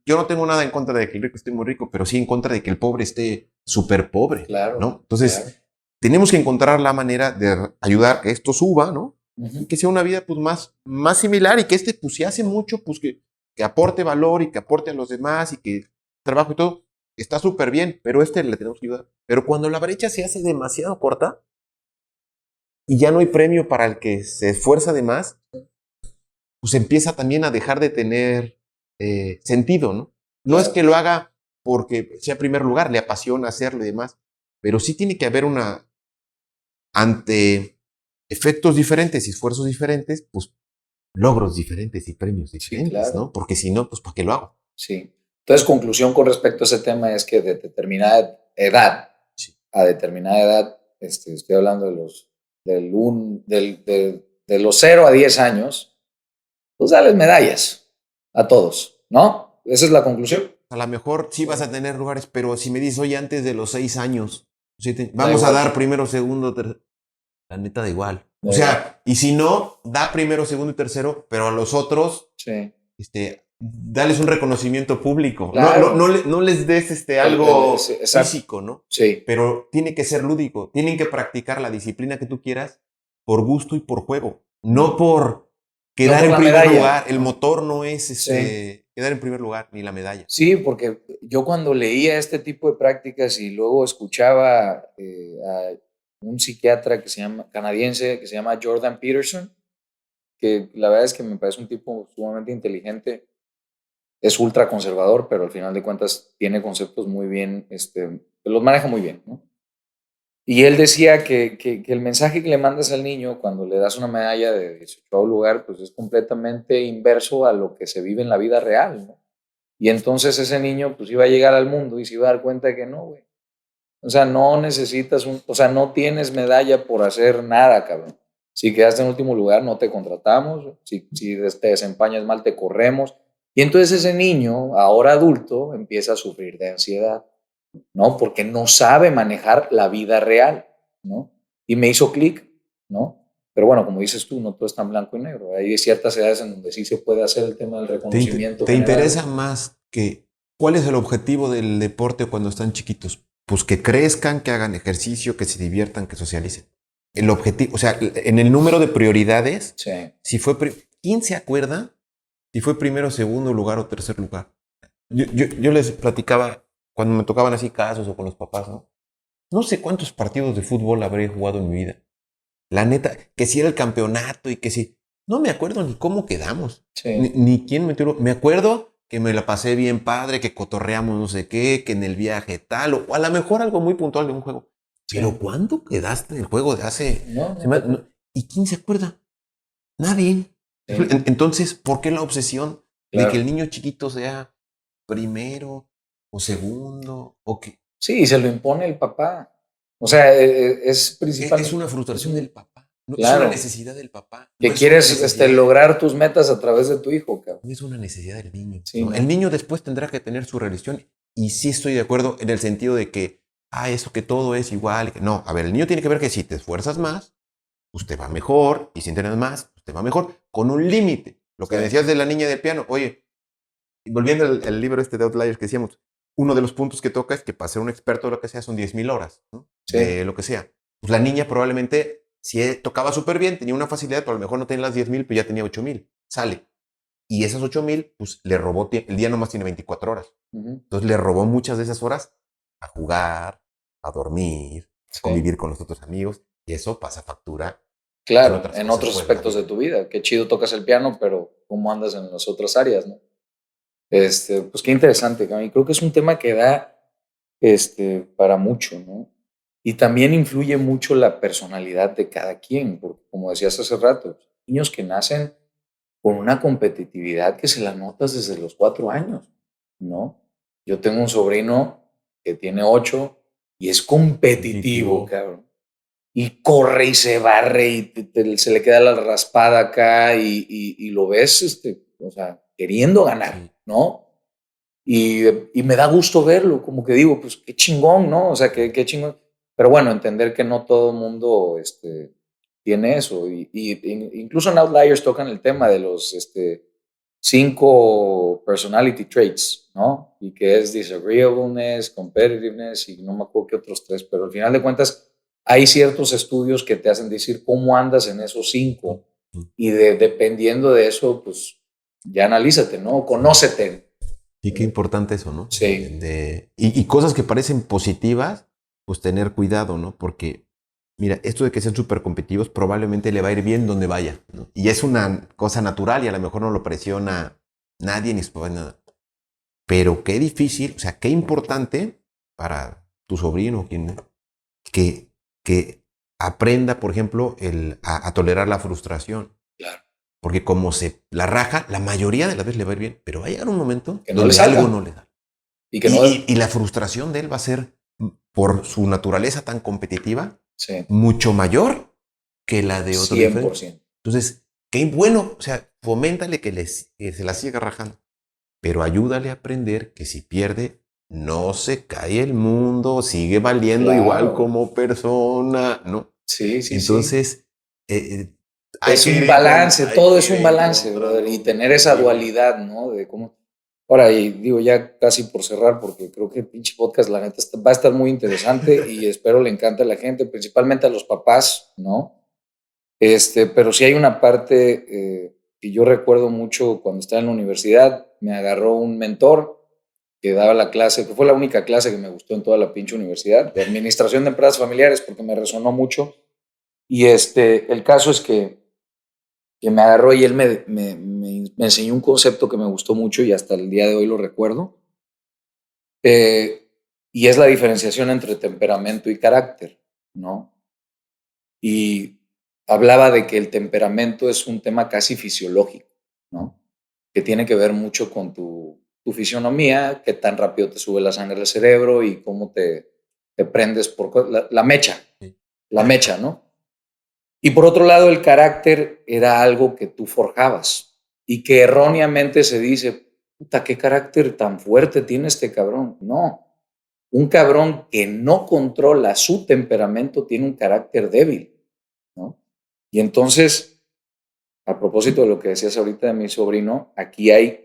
yo no tengo nada en contra de que el rico esté muy rico, pero sí en contra de que el pobre esté súper pobre, claro, ¿no? Entonces, tenemos que encontrar la manera de ayudar a que esto suba, ¿no? Y que sea una vida pues más similar y que pues si hace mucho, pues que aporte valor y que aporte a los demás y que trabajo y todo, está súper bien, pero le tenemos que ayudar. Pero cuando la brecha se hace demasiado corta y ya no hay premio para el que se esfuerza de más, pues empieza también a dejar de tener sentido, ¿no? No es que lo haga porque sea primer lugar, le apasiona hacerlo y demás, pero sí tiene que haber ante efectos diferentes y esfuerzos diferentes, pues logros diferentes y premios diferentes, sí, claro, ¿no? Porque si no, pues ¿para qué lo hago? Sí. Entonces, conclusión con respecto a ese tema es que de determinada edad sí. a determinada edad, estoy hablando de los 0 a 10 años, pues dales medallas a todos, ¿no? Esa es la conclusión. A lo mejor sí vas a tener lugares, pero si me dices, oye, antes de los 6 años, vamos a dar primero, segundo, tercero. La neta da igual. O sea, y si no, da primero, segundo y tercero, pero a los otros, sí. Dales un reconocimiento público. Claro. No les des algo físico, ¿no? Sí. Pero tiene que ser lúdico. Tienen que practicar la disciplina que tú quieras por gusto y por juego. No por quedar en primer lugar. El motor no es quedar en primer lugar, ni la medalla. Sí, porque yo cuando leía este tipo de prácticas y luego escuchaba a un psiquiatra canadiense que se llama Jordan Peterson, que la verdad es que me parece un tipo sumamente inteligente, es ultra conservador, pero al final de cuentas tiene conceptos muy bien, los maneja muy bien, ¿no? Y él decía que el mensaje que le mandas al niño cuando le das una medalla de 18º lugar, pues es completamente inverso a lo que se vive en la vida real, ¿no? Y entonces ese niño pues iba a llegar al mundo y se iba a dar cuenta de que no, güey. O sea, no necesitas no tienes medalla por hacer nada, cabrón. Si quedaste en último lugar, no te contratamos. Si te desempeñas mal, te corremos. Y entonces ese niño, ahora adulto, empieza a sufrir de ansiedad, ¿no? Porque no sabe manejar la vida real, ¿no? Y me hizo clic, ¿no? Pero bueno, como dices tú, no todo es tan blanco y negro. Hay ciertas edades en donde sí se puede hacer el tema del reconocimiento. ¿Te interesa más que cuál es el objetivo del deporte cuando están chiquitos? Pues que crezcan, que hagan ejercicio, que se diviertan, que socialicen. El objetivo, o sea, en el número de prioridades, sí. Si fue ¿quién se acuerda si fue primero, segundo lugar o tercer lugar? Yo les platicaba cuando me tocaban así casos o con los papás, ¿no? No sé cuántos partidos de fútbol habré jugado en mi vida. La neta, que si era el campeonato y que si... No me acuerdo ni cómo quedamos. Sí. Ni quién metió... Me acuerdo que me la pasé bien padre, que cotorreamos no sé qué, que en el viaje tal, o a lo mejor algo muy puntual de un juego. Sí. Pero ¿cuándo quedaste en el juego de hace... No. ¿Y quién se acuerda? Nadie. Sí. Entonces, ¿por qué la obsesión de que el niño chiquito sea primero o segundo o que... Sí, se lo impone el papá. O sea, es principalmente... Es una frustración del papá. No, claro. Es una necesidad del papá. Que no quieres lograr tus metas a través de tu hijo, cabrón. No es una necesidad del niño. Sí, ¿no? El niño después tendrá que tener su realización. Y sí estoy de acuerdo en el sentido de que, eso que todo es igual. No, a ver, el niño tiene que ver que si te esfuerzas más, pues te va mejor. Y si entrenas más, pues te va mejor. Con un límite. Lo que decías de la niña del piano. Oye, volviendo al libro de Outliers que decíamos, uno de los puntos que toca es que para ser un experto de lo que sea son 10,000 horas, ¿no? Sí. De lo que sea. Pues la niña probablemente, si tocaba súper bien, tenía una facilidad, pero a lo mejor no tenía las 10,000, pero ya tenía 8,000. Sale. Y esas 8,000, pues le robó, el día nomás tiene 24 horas. Entonces le robó muchas de esas horas a jugar, a dormir, a convivir con los otros amigos. Y eso pasa factura. Claro, en otros aspectos de tu vida. Qué chido tocas el piano, pero ¿cómo andas en las otras áreas, no? Pues qué interesante, Cami. Creo que es un tema que da para mucho, ¿no? Y también influye mucho la personalidad de cada quien, porque como decías hace rato, niños que nacen con una competitividad que se la notas desde los 4 años, ¿no? Yo tengo un sobrino que tiene 8 y es competitivo, cabrón. Y corre y se barre y se le queda la raspada acá y lo ves, o sea, queriendo ganar, ¿no? Y me da gusto verlo, como que digo, pues qué chingón, ¿no? O sea, qué chingón. Pero bueno, entender que no todo el mundo tiene eso. Incluso en Outliers tocan el tema de los 5 personality traits, ¿no? Y que es disagreeableness, competitiveness y no me acuerdo qué otros 3, pero al final de cuentas hay ciertos estudios que te hacen decir cómo andas en esos 5 y dependiendo de eso, pues ya analízate, ¿no? Conócete. Y qué importante eso, ¿no? Sí. Y cosas que parecen positivas, pues tener cuidado, ¿no? Porque, mira, esto de que sean súper competitivos probablemente le va a ir bien donde vaya, ¿no? Y es una cosa natural y a lo mejor no lo presiona nadie ni su nada. Pero qué difícil, o sea, qué importante para tu sobrino que aprenda, por ejemplo, a tolerar la frustración. Claro. Porque como se la raja, la mayoría de las veces le va a ir bien, pero va a llegar un momento que no donde algo no le da. Y la frustración de él va a ser, por su naturaleza tan competitiva, mucho mayor que la de otro 100%. diferente. Entonces, qué bueno, o sea, foméntale que se la siga rajando, pero ayúdale a aprender que si pierde, no se cae el mundo, sigue valiendo igual como persona, ¿no? Sí, sí, Entonces, es un balance, todo es un balance, brother, y tener esa dualidad, ¿no? De cómo. Ahora, y digo ya casi por cerrar, porque creo que el pinche podcast, la neta, va a estar muy interesante y espero le encante a la gente, principalmente a los papás, ¿no? Pero sí hay una parte que yo recuerdo mucho cuando estaba en la universidad, me agarró un mentor que daba la clase, que fue la única clase que me gustó en toda la pinche universidad, de administración de empresas familiares, porque me resonó mucho. Y el caso es que me agarró y él me enseñó un concepto que me gustó mucho y hasta el día de hoy lo recuerdo. Y es la diferenciación entre temperamento y carácter, ¿no? Y hablaba de que el temperamento es un tema casi fisiológico, ¿no? Que tiene que ver mucho con tu fisionomía, qué tan rápido te sube la sangre al cerebro y cómo te prendes por la mecha, la mecha, ¿no? Y por otro lado, el carácter era algo que tú forjabas y que erróneamente se dice, puta, qué carácter tan fuerte tiene este cabrón. No, un cabrón que no controla su temperamento tiene un carácter débil, ¿no? Y entonces, a propósito de lo que decías ahorita de mi sobrino, aquí hay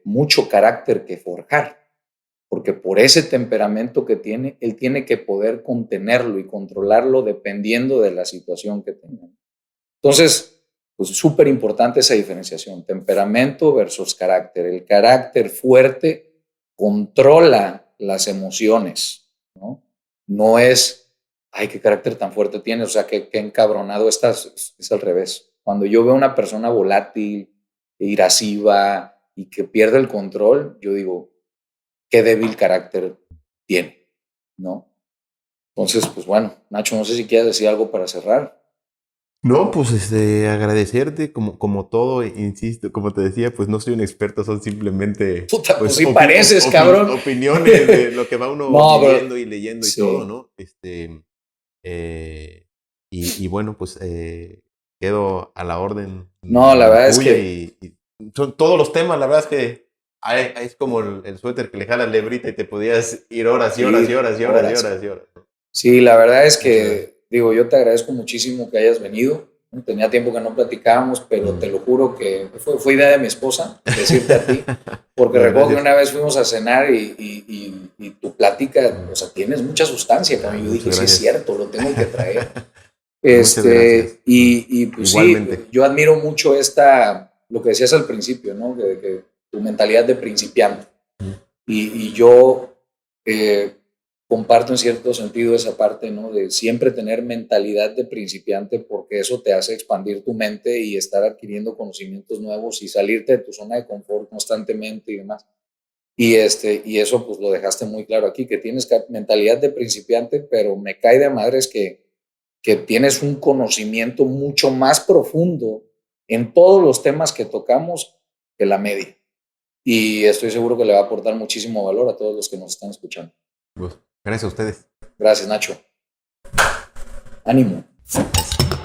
mucho carácter que forjar, porque por ese temperamento que tiene, él tiene que poder contenerlo y controlarlo dependiendo de la situación que tenga. Entonces, pues súper importante esa diferenciación, temperamento versus carácter. El carácter fuerte controla las emociones, ¿no? No es, ay, qué carácter tan fuerte tienes, o sea, qué encabronado estás, es al revés. Cuando yo veo una persona volátil, irasciva y que pierde el control, yo digo, qué débil carácter tiene, ¿no? Entonces, pues bueno, Nacho, no sé si quieres decir algo para cerrar. No, pues agradecerte como todo, insisto, como te decía, pues no soy un experto, son simplemente Puta, pues sí pareces, cabrón. Opiniones de lo que va uno viviendo y leyendo y todo, ¿no? Y bueno, pues quedo a la orden. No, la verdad es que y son todos los temas, la verdad es que es como el suéter que le jalas lebrita y te podías ir horas y horas y horas y horas. Sí, la verdad es que, digo, yo te agradezco muchísimo que hayas venido. ¿no? Tenía tiempo que no platicábamos, pero te lo juro que fue idea de mi esposa decirte a ti, porque recuerdo que una vez fuimos a cenar y tu plática, o sea, tienes mucha sustancia, cabrón. Yo dije, sí es cierto, lo tengo que traer. Muchas gracias. Y pues igualmente. Sí, yo admiro mucho lo que decías al principio, ¿no? Que tu mentalidad de principiante. Y yo comparto en cierto sentido esa parte, ¿no? De siempre tener mentalidad de principiante, porque eso te hace expandir tu mente y estar adquiriendo conocimientos nuevos y salirte de tu zona de confort constantemente y demás. Y eso pues lo dejaste muy claro aquí, que tienes mentalidad de principiante, pero me cae de madres que tienes un conocimiento mucho más profundo en todos los temas que tocamos que la media. Y estoy seguro que le va a aportar muchísimo valor a todos los que nos están escuchando. Pues, gracias a ustedes. Gracias, Nacho. Ánimo. Gracias.